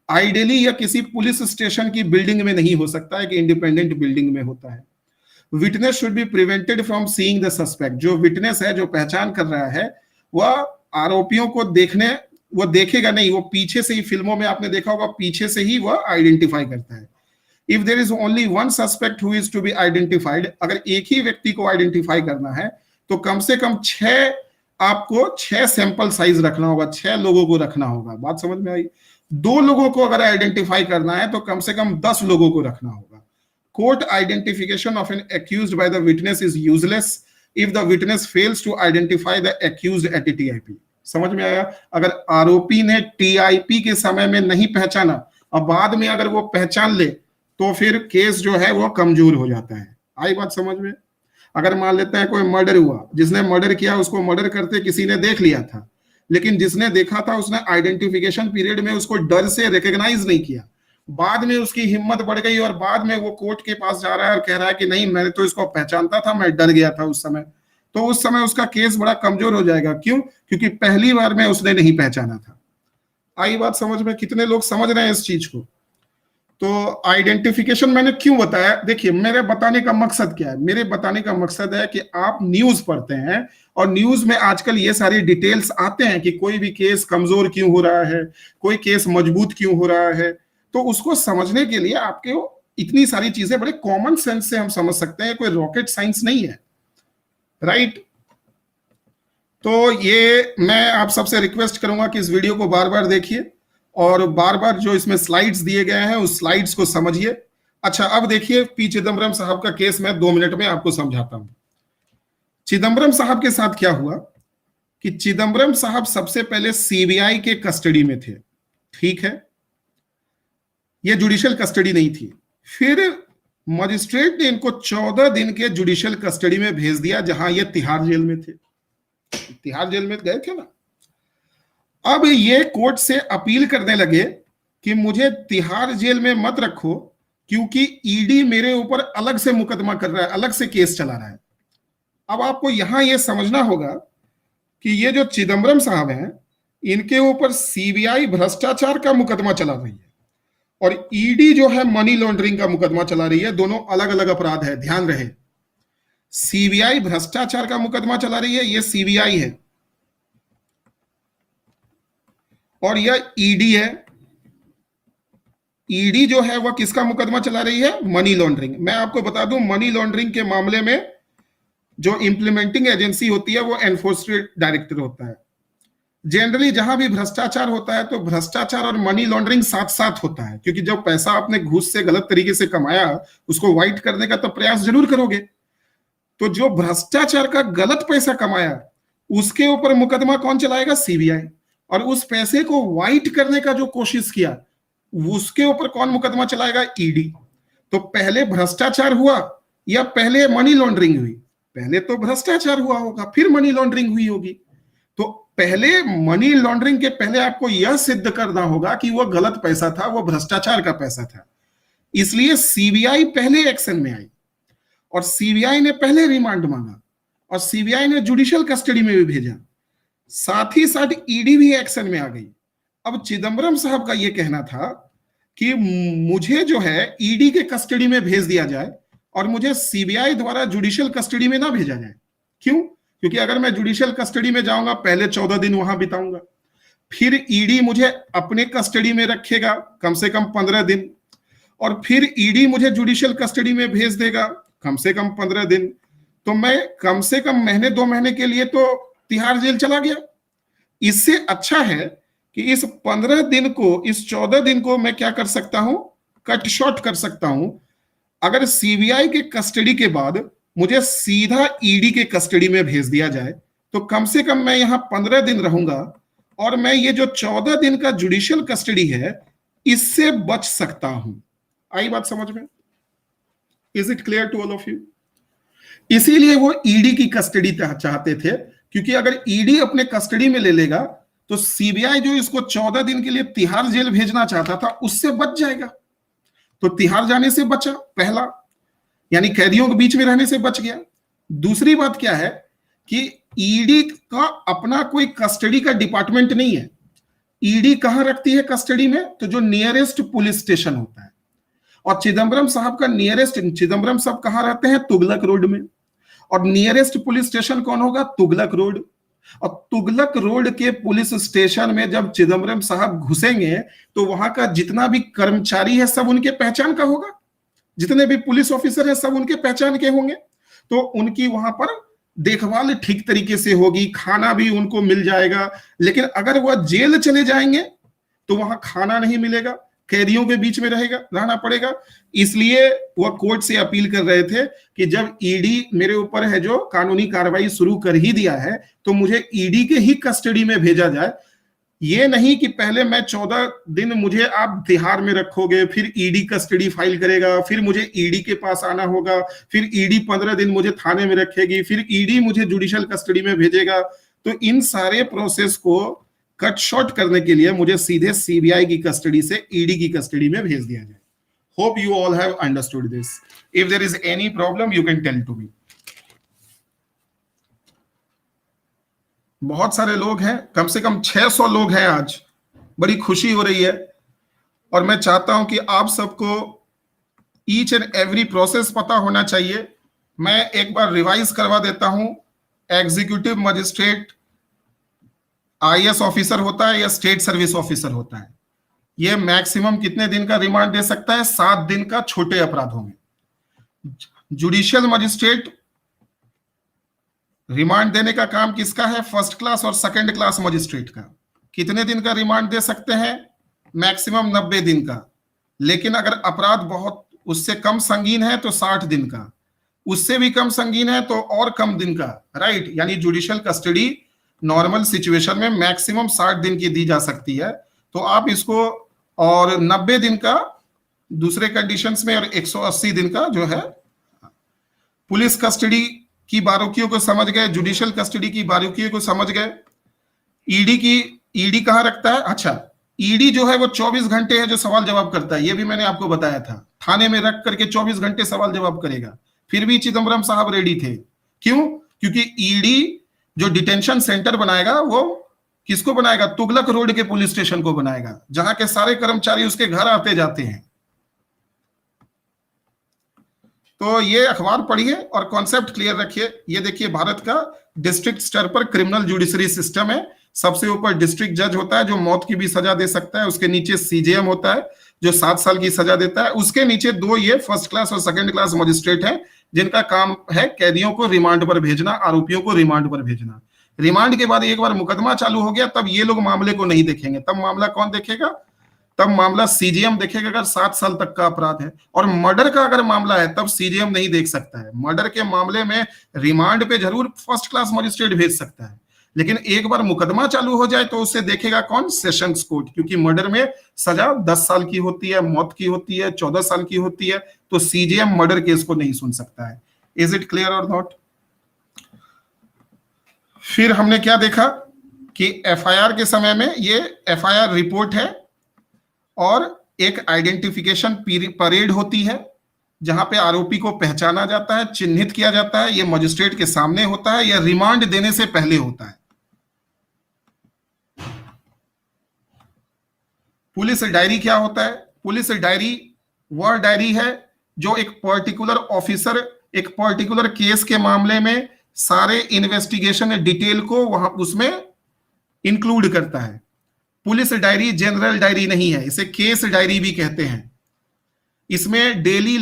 [SPEAKER 1] आइडियली यह किसी पुलिस स्टेशन की बिल्डिंग में नहीं हो सकता है कि इंडिपेंडेंट बिल्डिंग में होता है. Witness should be prevented from seeing the suspect. जो विटनेस है, जो पहचान कर रहा है, वह आरोपियों को वो देखेगा नहीं, वो पीछे से ही, फिल्मों में आपने देखा होगा, पीछे से ही वह आइडेंटिफाई करता है. If there is only one suspect who is to be identified, अगर एक ही व्यक्ति को आइडेंटिफाई करना है तो कम से कम आपको 6 सैंपल साइज रखना होगा, 6 लोगों को रखना होगा. बात समझ में आई? 2 लोगों को अगर आइडेंटिफाई करना है तो कम से कम 10 लोगों को रखना होगा. Court identification of N accused by the witness is useless if the witness fails to identify the accused at a TIP. समझ में आया? अगर आरोपी ने TIP के समय में नहीं पहचाना और बाद में अगर वो पहचान ले तो फिर केस जो है वो कमजोर हो जाता है. आई बात समझ में? अगर मान लेते हैं कोई मर्डर हुआ, जिसने मर्डर किया उसको मर्डर करते किसी ने देख लिया था, लेकिन जिसने देखा था उसने आइडेंटिफिकेशन पीरियड में उसको डर से रिकॉग्नाइज नहीं किया, बाद में उसकी हिम्मत बढ़ गई और बाद में वो कोर्ट के पास जा रहा है और कह रहा है कि नहीं, मैं तो इसको पहचानता था, मैं डर गया था उस समय, तो उस समय उसका केस बड़ा कमजोर हो जाएगा. क्यों? क्योंकि पहली बार में उसने नहीं पहचाना था. आई बात समझ में? कितने लोग समझ रहे हैं इस चीज को? तो आइडेंटिफिकेशन मैंने क्यों बताया? देखिए, मेरे बताने का मकसद क्या है? मेरे बताने का मकसद है कि आप न्यूज पढ़ते हैं और न्यूज में आजकल ये सारी डिटेल्स आते हैं कि कोई भी केस कमजोर क्यों हो रहा है, कोई केस मजबूत क्यों हो रहा है. तो उसको समझने के लिए आपके इतनी सारी चीजें बड़े कॉमन सेंस से हम समझ सकते हैं, कोई रॉकेट साइंस नहीं है. राइट? तो ये मैं आप सबसे रिक्वेस्ट करूंगा कि इस वीडियो को बार बार देखिए और बार बार जो इसमें स्लाइड्स दिए गए हैं उस स्लाइड्स को समझिए. अच्छा, अब देखिए पी चिदम्बरम साहब का केस मैं 2 मिनट में आपको समझाता हूं. चिदम्बरम साहब के साथ क्या हुआ कि चिदम्बरम साहब सबसे पहले CBI के कस्टडी में थे. ठीक है, ये जुडिशियल कस्टडी नहीं थी. फिर मजिस्ट्रेट ने इनको 14 दिन के जुडिशियल कस्टडी में भेज दिया, जहां ये तिहाड़ जेल में थे. तिहाड़ जेल में गए थे ना. अब ये कोर्ट से अपील करने लगे कि मुझे तिहाड़ जेल में मत रखो, क्योंकि ईडी मेरे ऊपर अलग से मुकदमा कर रहा है, अलग से केस चला रहा है. अब आपको यहां यह समझना होगा कि ये जो चिदम्बरम साहब हैं, इनके ऊपर CBI भ्रष्टाचार का मुकदमा चला रही है और ईडी जो है मनी लॉन्ड्रिंग का मुकदमा चला रही है. दोनों अलग अलग अपराध है, ध्यान रहे. CBI भ्रष्टाचार का मुकदमा चला रही है, ये CBI है, और यह ईडी है. ईडी जो है वह किसका मुकदमा चला रही है? Money laundering. मैं आपको बता दूं, मनी लॉन्ड्रिंग के मामले में जो इंप्लीमेंटिंग एजेंसी होती है वो एनफोर्समेंट डायरेक्टर होता है. जनरली जहां भी भ्रष्टाचार होता है तो भ्रष्टाचार और मनी लॉन्ड्रिंग साथ साथ होता है, क्योंकि जब पैसा आपने घूस से गलत तरीके से कमाया उसको व्हाइट करने का तो प्रयास जरूर करोगे. तो जो भ्रष्टाचार का गलत पैसा कमाया उसके ऊपर मुकदमा कौन चलाएगा? CBI. और उस पैसे को व्हाइट करने का जो कोशिश किया उसके ऊपर कौन मुकदमा चलाएगा? ईडी. तो पहले भ्रष्टाचार हुआ या पहले मनी लॉन्ड्रिंग हुई? पहले तो भ्रष्टाचार हुआ होगा, फिर मनी लॉन्ड्रिंग हुई होगी। तो पहले मनी लॉन्ड्रिंग के पहले आपको यह सिद्ध करना होगा कि वो गलत पैसा था, वो भ्रष्टाचार का पैसा था। इसलिए सीबीआई पहले एक्शन में आई और सीबीआई ने पहले रिमांड मांगा और सीबीआई ने जुडिशियल कस्टडी में भी भेजा, साथ ही साथ ईडी भी एक्शन में आ गई। अब चिदम्बरम साहब का यह कहना था कि मुझे जो है ईडी के कस्टडी में भेज दिया जाए और मुझे सीबीआई द्वारा जुडिशियल कस्टडी में ना भेजा जाए। क्यों? क्योंकि अगर मैं जुडिशियल कस्टडी में जाऊंगा, पहले 14 दिन वहां बिताऊंगा, फिर ईडी मुझे अपने कस्टडी में रखेगा कम से कम 15 दिन, और फिर ईडी मुझे जुडिशियल कस्टडी में भेज देगा कम से कम 15 दिन। तो मैं कम से कम महीने 2 महीने के लिए तो तिहाड़ जेल चला गया। इससे अच्छा है कि इस 15 दिन को, इस 14 दिन को मैं क्या कर सकता हूं, कट शॉर्ट कर सकता हूं। अगर सीबीआई के कस्टडी के बाद मुझे सीधा ईडी के कस्टडी में भेज दिया जाए तो कम से कम मैं यहां 15 दिन रहूंगा और मैं ये जो 14 दिन का जुडिशियल कस्टडी है इससे बच सकता हूं। आई बात समझ में? Is it clear to all of you? इसीलिए वो ईडी की कस्टडी चाहते थे, क्योंकि अगर ईडी अपने कस्टडी में ले लेगा तो सीबीआई जो इसको 14 दिन के लिए तिहाड़ जेल भेजना चाहता था उससे बच जाएगा। तो तिहाड़ जाने से बचा, पहला, यानी कैदियों के बीच में रहने से बच गया। दूसरी बात क्या है कि ईडी का अपना कोई कस्टडी का डिपार्टमेंट नहीं है। ईडी कहां रखती है कस्टडी में? तो जो नियरेस्ट पुलिस स्टेशन होता है। और चिदम्बरम साहब का नियरेस्ट, चिदम्बरम साहब कहां रहते हैं? तुगलक रोड में। और नियरेस्ट पुलिस स्टेशन कौन होगा? तुगलक रोड। और तुगलक रोड के पुलिस स्टेशन में जब चिदम्बरम साहब घुसेंगे तो वहां का जितना भी कर्मचारी है सब उनके पहचान का होगा, जितने भी पुलिस ऑफिसर है सब उनके पहचान के होंगे। तो उनकी वहां पर देखभाल ठीक तरीके से होगी, खाना भी उनको मिल जाएगा। लेकिन अगर वह जेल चले जाएंगे तो वहां खाना नहीं मिलेगा, कैदियों के बीच में रहना पड़ेगा। इसलिए वह कोर्ट से अपील कर रहे थे कि जब ईडी मेरे ऊपर है जो कानूनी कार्रवाई शुरू कर ही दिया है तो मुझे ईडी के ही कस्टडी में भेजा जाए। ये नहीं कि पहले मैं 14 दिन मुझे आप तिहाड़ में रखोगे, फिर ईडी कस्टडी फाइल करेगा, फिर मुझे ईडी के पास आना होगा, फिर ईडी 15 दिन मुझे थाने में रखेगी, फिर ईडी मुझे जुडिशियल कस्टडी में भेजेगा। तो इन सारे प्रोसेस को कट शॉर्ट करने के लिए मुझे सीधे सीबीआई की कस्टडी से ईडी की कस्टडी में भेज दिया जाए। Hope you all have understood this. If there is any problem you can tell to me. बहुत सारे लोग हैं, कम से कम 600 लोग हैं आज। बड़ी खुशी हो रही है और मैं चाहता हूं कि आप सबको ईच एंड एवरी प्रोसेस पता होना चाहिए। मैं एक बार रिवाइज करवा देता हूं। एग्जीक्यूटिव मजिस्ट्रेट आईएएस ऑफिसर होता है या स्टेट सर्विस ऑफिसर होता है। ये मैक्सिमम कितने दिन का रिमांड दे सकता है? 7 दिन का छोटे अपराधों में। जुडिशियल मजिस्ट्रेट रिमांड देने का काम किसका है? फर्स्ट क्लास और सेकंड क्लास मजिस्ट्रेट का। कितने दिन का रिमांड दे सकते हैं? मैक्सिमम 90 दिन का। लेकिन अगर अपराध बहुत उससे कम संगीन है तो 60 दिन का, उससे भी कम संगीन है तो और कम दिन का, राइट। यानी जुडिशियल कस्टडी नॉर्मल सिचुएशन में मैक्सिमम 60 दिन की दी जा सकती है। तो आप इसको, और 90 दिन का दूसरे कंडीशंस में, और 180 दिन का जो है। पुलिस कस्टडी की बारीकियों को समझ गए, जुडिशियल कस्टडी की बारीकियों को समझ गए। ईडी कहां रखता है? अच्छा, ईडी जो है वो 24 घंटे है जो सवाल जवाब करता है। ये भी मैंने आपको बताया था। थाने में रख करके 24 घंटे सवाल जवाब करेगा। फिर भी चिदम्बरम साहब रेडी थे। क्यों? क्योंकि ईडी जो डिटेंशन सेंटर बनाएगा वो किसको बनाएगा? तुगलक रोड के पुलिस स्टेशन को बनाएगा, जहां के सारे कर्मचारी उसके घर आते जाते हैं। तो ये अखबार पढ़िए और कॉन्सेप्ट क्लियर रखिए। ये देखिए, भारत का डिस्ट्रिक्ट स्तर पर क्रिमिनल जुडिशरी सिस्टम है। सबसे ऊपर डिस्ट्रिक्ट जज होता है जो मौत की भी सजा दे सकता है। उसके नीचे सीजेएम होता है जो 7 साल की सजा देता है। उसके नीचे 2 ये फर्स्ट क्लास और सेकंड क्लास मजिस्ट्रेट हैं जिनका काम है कैदियों को रिमांड पर भेजना, आरोपियों को रिमांड पर भेजना। रिमांड के बाद एक बार मुकदमा चालू हो गया तब ये लोग मामले को नहीं देखेंगे। तब मामला कौन देखेगा? तब मामला सीजीएम देखेगा अगर 7 साल तक का अपराध है। और मर्डर का अगर मामला है तब सीजीएम नहीं देख सकता है। मर्डर के मामले में रिमांड पे जरूर फर्स्ट क्लास मजिस्ट्रेट भेज सकता है, लेकिन एक बार मुकदमा चालू हो जाए तो उसे देखेगा कौन? Sessions court. क्योंकि मर्डर में सजा 10 साल की होती है, मौत की होती है, 14 साल की होती है। तो सीजीएम मर्डर केस को नहीं सुन सकता है। इज इट क्लियर और नॉट? फिर हमने क्या देखा कि एफआईआर के समय में ये एफआईआर रिपोर्ट है और एक आइडेंटिफिकेशन परेड होती है जहां पे आरोपी को पहचाना जाता है, चिन्हित किया जाता है। ये मजिस्ट्रेट के सामने होता है या रिमांड देने से पहले होता है। पुलिस डायरी क्या होता है? पुलिस डायरी वह डायरी है जो एक पर्टिकुलर ऑफिसर एक पर्टिकुलर केस के मामले में सारे इन्वेस्टिगेशन डिटेल को वहां उसमें इंक्लूड करता है। पुलिस डायरी जनरल डायरी नहीं है, इसे केस डायरी भी कहते हैं। इसमें डेली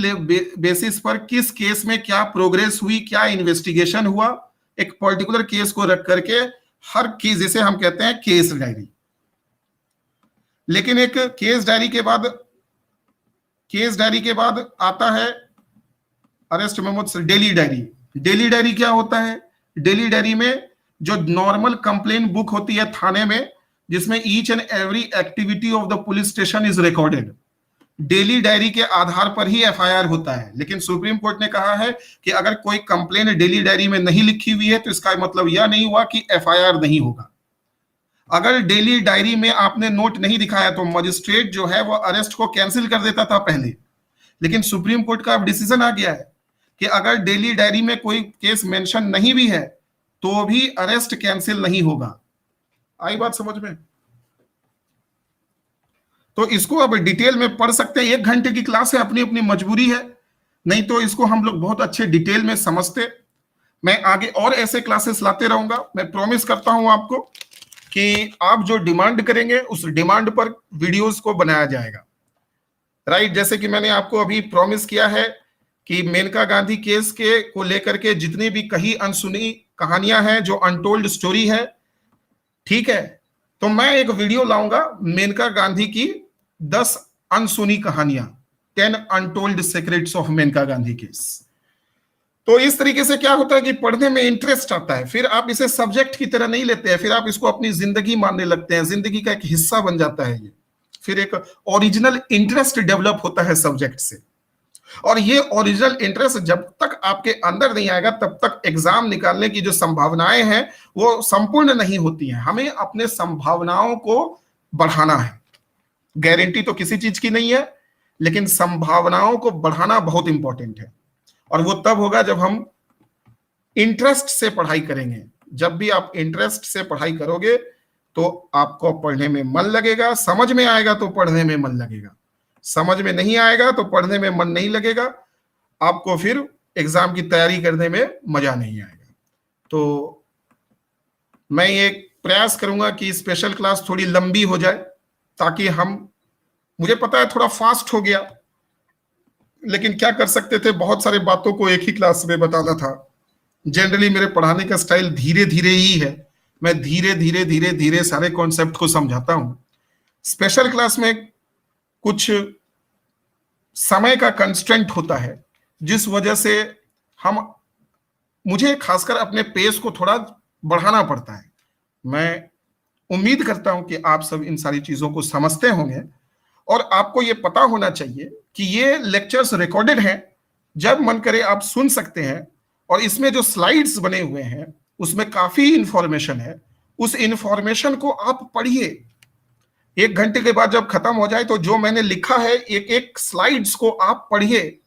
[SPEAKER 1] बेसिस पर किस केस में क्या प्रोग्रेस हुई, क्या इन्वेस्टिगेशन हुआ, एक पर्टिकुलर केस को रख करके हर केस, जैसे हम कहते हैं केस डायरी। लेकिन एक केस डायरी के बाद आता है arrest memo, daily diary. Daily diary क्या होता है? डेली डायरी में जो नॉर्मल कंप्लेन बुक होती है थाने में, जिसमें each and every activity of the police station is recorded, daily diary के आधार पर ही एफआईआर होता है। लेकिन सुप्रीम कोर्ट ने कहा है कि अगर कोई कंप्लेन डेली डायरी में नहीं लिखी हुई है तो इसका मतलब यह नहीं हुआ कि एफआईआर नहीं होगा। अगर डेली डायरी में आपने नोट नहीं दिखाया तो मजिस्ट्रेट जो है वो अरेस्ट को कैंसिल कर देता था पहले। लेकिन सुप्रीम कोर्ट का अब डिसीजन आ गया है कि अगर डेली डायरी में कोई केस मेंशन नहीं भी है तो भी अरेस्ट कैंसिल नहीं होगा। आई बात समझ में? तो इसको अब डिटेल में पढ़ सकते हैं। 1 घंटे की क्लास है, अपनी अपनी मजबूरी है, नहीं तो इसको हम लोग बहुत अच्छे डिटेल में समझते। मैं आगे और ऐसे क्लासेस लाते रहूंगा। मैं प्रॉमिस करता हूं आपको कि आप जो डिमांड करेंगे उस डिमांड पर वीडियोस को बनाया जाएगा। राइट, जैसे कि मैंने आपको अभी प्रॉमिस किया है कि मेनका गांधी केस के को लेकर के जितनी भी कही अनसुनी कहानियां हैं, जो अनटोल्ड स्टोरी है, ठीक है, तो मैं एक वीडियो लाऊंगा मेनका गांधी की 10 अनसुनी कहानियां, 10 untold secrets of Menaka Gandhi case. तो इस तरीके से क्या होता है कि पढ़ने में इंटरेस्ट आता है, फिर आप इसे सब्जेक्ट की तरह नहीं लेते हैं, फिर आप इसको अपनी जिंदगी मानने लगते हैं, जिंदगी का एक हिस्सा बन जाता है ये। फिर एक ओरिजिनल इंटरेस्ट डेवलप होता है सब्जेक्ट से। और ये ओरिजिनल इंटरेस्ट जब तक आपके अंदर नहीं आएगा तब तक एग्जाम निकालने की जो संभावनाएं हैं वो संपूर्ण नहीं होती हैं। हमें अपने संभावनाओं को बढ़ाना है। गारंटी तो किसी चीज की नहीं है, लेकिन संभावनाओं को बढ़ाना बहुत इंपॉर्टेंट है। और वो तब होगा जब हम इंटरेस्ट से पढ़ाई करेंगे। जब भी आप इंटरेस्ट से पढ़ाई करोगे तो आपको पढ़ने में मन लगेगा, समझ में आएगा तो पढ़ने में मन लगेगा, समझ में नहीं आएगा तो पढ़ने में मन नहीं लगेगा, आपको फिर एग्जाम की तैयारी करने में मजा नहीं आएगा। तो मैं ये प्रयास करूंगा कि स्पेशल क्लास थोड़ी लंबी हो जाए, ताकि मुझे पता है थोड़ा फास्ट हो गया, लेकिन क्या कर सकते थे, बहुत सारे बातों को एक ही क्लास में बताना था। जनरली मेरे पढ़ाने का स्टाइल धीरे धीरे ही है, मैं धीरे धीरे धीरे धीरे सारे कॉन्सेप्ट को समझाता हूं। स्पेशल क्लास में कुछ समय का कंस्ट्रेंट होता है, जिस वजह से मुझे खासकर अपने पेस को थोड़ा बढ़ाना पड़ता है। मैं उम्मीद करता हूं कि आप सब इन सारी चीजों को समझते होंगे और आपको ये पता होना चाहिए कि ये लेक्चर्स रिकॉर्डेड हैं, जब मन करे आप सुन सकते हैं। और इसमें जो स्लाइड्स बने हुए हैं उसमें काफी इंफॉर्मेशन है, उस इंफॉर्मेशन को आप पढ़िए। 1 घंटे के बाद जब खत्म हो जाए तो जो मैंने लिखा है एक एक स्लाइड्स को आप पढ़िए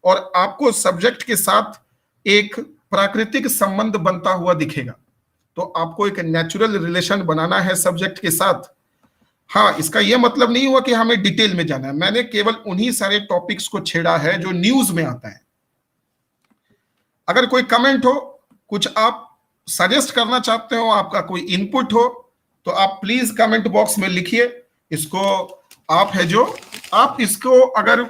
[SPEAKER 1] और आपको सब्जेक्ट के साथ एक प्राकृतिक संबंध बनता हुआ दिखेगा। तो आपको एक नेचुरल रिलेशन बनाना है सब्जेक्ट के साथ। हाँ, इसका यह मतलब नहीं हुआ कि हमें डिटेल में जाना है, मैंने केवल उन्हीं सारे टॉपिक्स को छेड़ा है जो न्यूज में आता है। अगर कोई कमेंट हो, कुछ आप सजेस्ट करना चाहते हो, आपका कोई इनपुट हो, तो आप प्लीज कमेंट बॉक्स में लिखिए। इसको आप है जो आप इसको अगर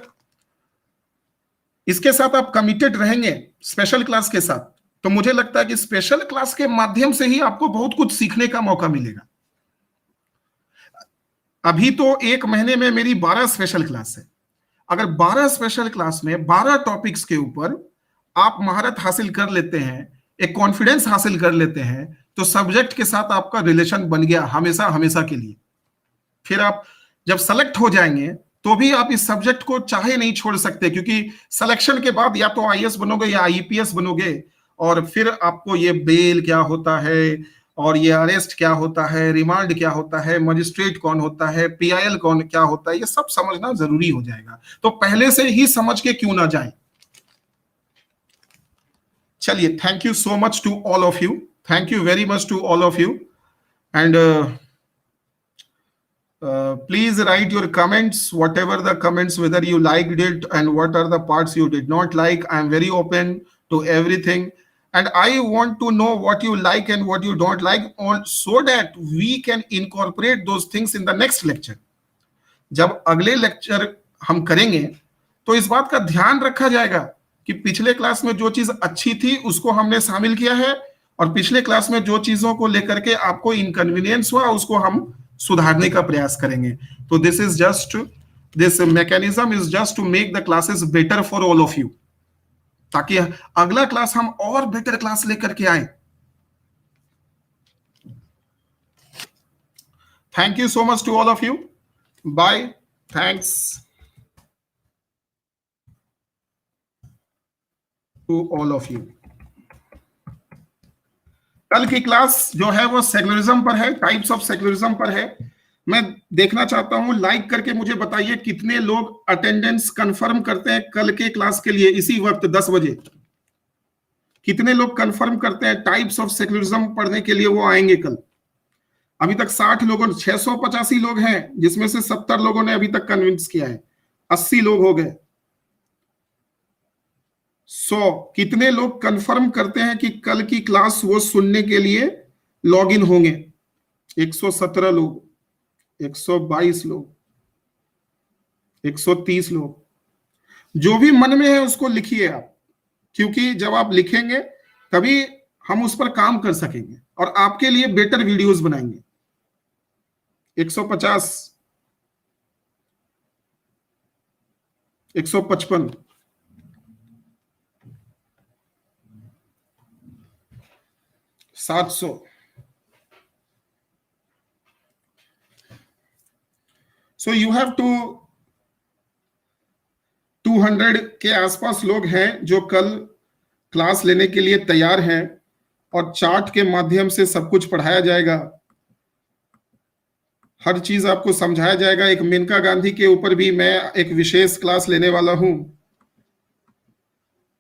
[SPEAKER 1] इसके साथ आप कमिटेड रहेंगे स्पेशल क्लास के साथ, तो मुझे लगता है कि स्पेशल क्लास के माध्यम से ही आपको बहुत कुछ सीखने का मौका मिलेगा। अभी तो 1 महीने में मेरी 12 स्पेशल क्लास है। अगर 12 स्पेशल क्लास में 12 टॉपिक्स के ऊपर आप महारत हासिल कर लेते हैं, एक कॉन्फिडेंस हासिल कर लेते हैं, तो सब्जेक्ट के साथ आपका रिलेशन बन गया हमेशा हमेशा के लिए। फिर आप जब सेलेक्ट हो जाएंगे तो भी आप इस सब्जेक्ट को चाहे नहीं छोड़ सकते, क्योंकि सिलेक्शन के बाद या तो आईएएस बनोगे या आईपीएस बनोगे, और फिर आपको ये बेल क्या होता है, और ये अरेस्ट क्या होता है, रिमांड क्या होता है, मजिस्ट्रेट कौन होता है, पीआईएल कौन क्या होता है, ये सब समझना जरूरी हो जाएगा। तो पहले से ही समझ के क्यों ना जाए। चलिए, thank you so much to all of you, thank you very much to all of you, and please write your comments, whatever the comments, whether you liked it and what are the parts you did not like. I am very open to everything, and I want to know what you like and what you don't like, so that we can incorporate those things in the next lecture. जब अगले लेक्चर हम करेंगे तो इस बात का ध्यान रखा जाएगा कि पिछले क्लास में जो चीज अच्छी थी उसको हमने शामिल किया है, और पिछले क्लास में जो चीजों को लेकर के आपको इनकन्वीनियंस हुआ उसको हम सुधारने का प्रयास करेंगे। तो this mechanism is just to make the classes better for all of you, ताकि अगला क्लास हम और बेटर क्लास लेकर के आए। Thank you so much to all of you, bye, thanks to all of you. कल की क्लास जो है वो सेक्युलरिज्म पर है, टाइप्स ऑफ सेक्युलरिज्म पर है। मैं देखना चाहता हूं, लाइक करके मुझे बताइए कितने लोग अटेंडेंस कंफर्म करते हैं कल के क्लास के लिए, इसी वक्त 10 बजे। कितने लोग कंफर्म करते हैं टाइप्स ऑफ सेक्युलरिज्म पढ़ने के लिए वो आएंगे कल। अभी तक 60 लोगों, 685 लोग हैं, जिसमें से 70 लोगों ने अभी तक कन्विंस किया है, 80 लोग हो गए। 100 कितने लोग कंफर्म करते हैं कि कल की क्लास वो सुनने के लिए लॉग इन होंगे? 117 लोग, 122 लोग, 130 लोग। जो भी मन में है उसको लिखिए आप, क्योंकि जब आप लिखेंगे तभी हम उस पर काम कर सकेंगे और आपके लिए बेटर वीडियोस बनाएंगे। 150, 155, 700, सो यू हैव टू 200 के आसपास लोग हैं जो कल क्लास लेने के लिए तैयार हैं, और चार्ट के माध्यम से सब कुछ पढ़ाया जाएगा, हर चीज आपको समझाया जाएगा। एक मेनका गांधी के ऊपर भी मैं एक विशेष क्लास लेने वाला हूं,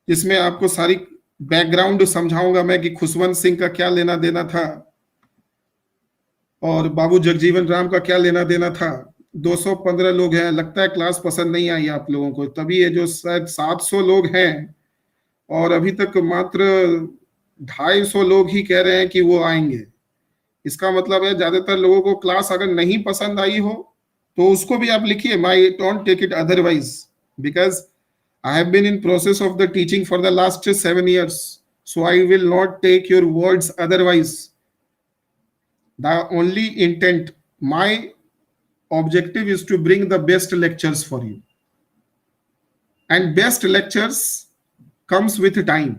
[SPEAKER 1] जिसमें आपको सारी बैकग्राउंड समझाऊंगा मैं कि खुशवंत सिंह का क्या लेना देना था और बाबू जगजीवन राम का क्या लेना देना था। 215 लोग हैं, लगता है क्लास पसंद नहीं आई आप लोगों को, तभी ये जो शायद 700 लोग हैं और अभी तक मात्र 250 लोग ही कह रहे हैं कि वो आएंगे। इसका मतलब है ज्यादातर लोगों को क्लास अगर नहीं पसंद आई हो तो उसको भी आप लिखिए, my don't take it otherwise, because I have been in process of the teaching for the last 7 years, so I will not take your words otherwise. The only intent, my objective is to bring the best lectures for you, and best lectures comes with time.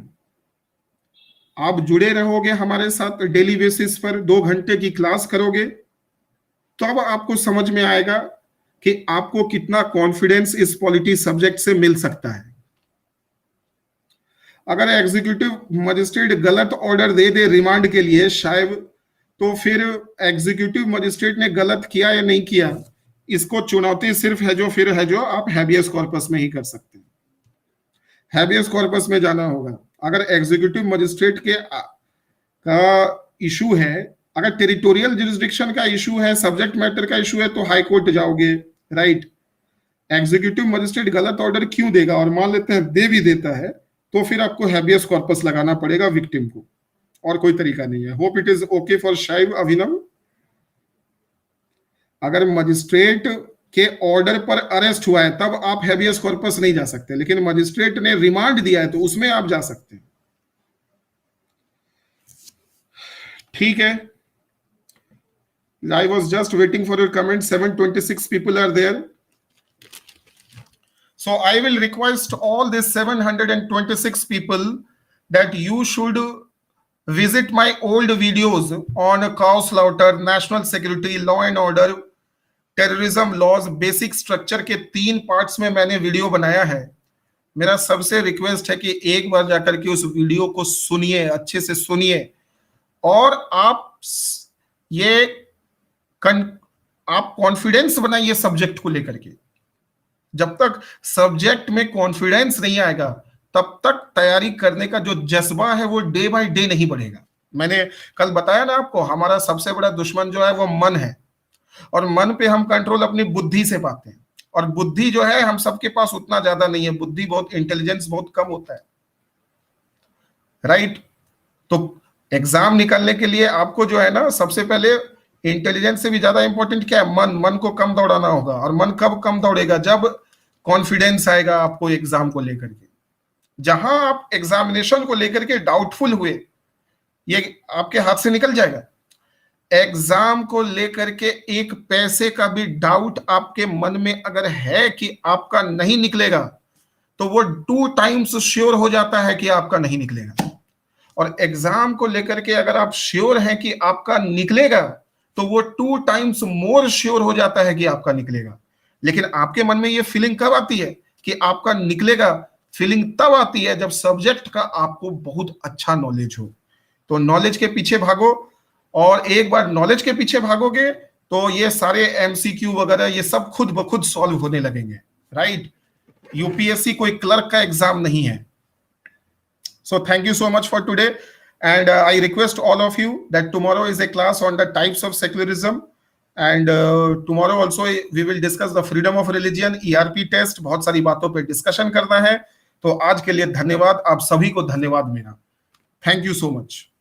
[SPEAKER 1] आप जुड़े रहोगे हमारे साथ डेली बेसिस पर, 2 घंटे की क्लास करोगे, तब आपको समझ में आएगा कि आपको कितना कॉन्फिडेंस इस पॉलिटी सब्जेक्ट से मिल सकता है। अगर एग्जीक्यूटिव मजिस्ट्रेट गलत ऑर्डर दे दे रिमांड के लिए शायद, तो फिर एग्जीक्यूटिव मजिस्ट्रेट ने गलत किया या नहीं किया, इसको चुनौती सिर्फ है जो आप हैबियस कॉर्पस में ही कर सकते हैं। हैबियस कॉर्पस में जाना होगा। अगर एग्जीक्यूटिव मजिस्ट्रेट का इशू है, अगर टेरिटोरियल जुरिस्डिक्शन का इशू है, सब्जेक्ट मैटर का इशू है, तो हाई कोर्ट जाओगे, राइट। एग्जीक्यूटिव मजिस्ट्रेट गलत ऑर्डर क्यों देगा, और मान लेते हैं दे भी देता है, तो फिर आपको हैबियस कॉर्पस लगाना पड़ेगा विक्टिम को, और कोई तरीका नहीं है। Hope it is okay for शाइब अभिनव। अगर मजिस्ट्रेट के ऑर्डर पर अरेस्ट हुआ है तब आप हैबियस कॉर्पस नहीं जा सकते, लेकिन मजिस्ट्रेट ने रिमांड दिया है तो उसमें आप जा सकते हैं। ठीक है, I was just waiting for your comment. 726 people are there. So I will request all these 726 people that you should visit my old videos on cow slaughter, national security, law and order, terrorism laws, basic structure के 3 पार्ट्स में मैंने वीडियो बनाया है। मेरा सबसे रिक्वेस्ट है कि एक बार जाकर के उस वीडियो को सुनिए, अच्छे से सुनिए, और आप कॉन्फिडेंस बनाइए सब्जेक्ट को लेकर के। जब तक सब्जेक्ट में कॉन्फिडेंस नहीं आएगा तब तक तैयारी करने का जो जज्बा है वो डे बाय डे नहीं बढ़ेगा। मैंने कल बताया ना आपको, हमारा सबसे बड़ा दुश्मन जो है वो मन है, और मन पे हम कंट्रोल अपनी बुद्धि से पाते हैं, और बुद्धि जो है हम सबके पास उतना ज्यादा नहीं है, बुद्धि बहुत, इंटेलिजेंस बहुत कम होता है, राइट। तो एग्जाम निकलने के लिए आपको जो है ना, सबसे पहले इंटेलिजेंस से भी ज्यादा इंपॉर्टेंट क्या है, मन को कम दौड़ाना होगा। और मन कब कम दौड़ेगा, जब कॉन्फिडेंस आएगा आपको एग्जाम को लेकर के। जहां आप एग्जामिनेशन को लेकर के डाउटफुल हुए, ये आपके हाथ से निकल जाएगा। एग्जाम को लेकर के एक पैसे का भी डाउट आपके मन में अगर है कि आपका नहीं निकलेगा, तो वो 2 टाइम्स श्योर हो जाता है कि आपका नहीं निकलेगा। और एग्जाम को लेकर के अगर आप श्योर हैं कि आपका निकलेगा, तो वो 2 टाइम्स मोर श्योर हो जाता है कि आपका निकलेगा। लेकिन आपके मन में ये फीलिंग कब आती है कि आपका निकलेगा? फीलिंग तब आती है जब सब्जेक्ट का आपको बहुत अच्छा नॉलेज हो। तो नॉलेज के पीछे भागो, और एक बार नॉलेज के पीछे भागोगे तो ये सारे एमसीक्यू वगैरह ये सब खुद ब खुद सॉल्व होने लगेंगे, राइट। यूपीएससी कोई क्लर्क का एग्जाम नहीं है। So thank you so much for today, and I request all of you that tomorrow is a class on the types of secularism, and tomorrow also we will discuss the freedom of religion, ERP test, बहुत सारी बातों पे डिस्कशन करना है। तो आज के लिए धन्यवाद, आप सभी को धन्यवाद मेरा। Thank you so much.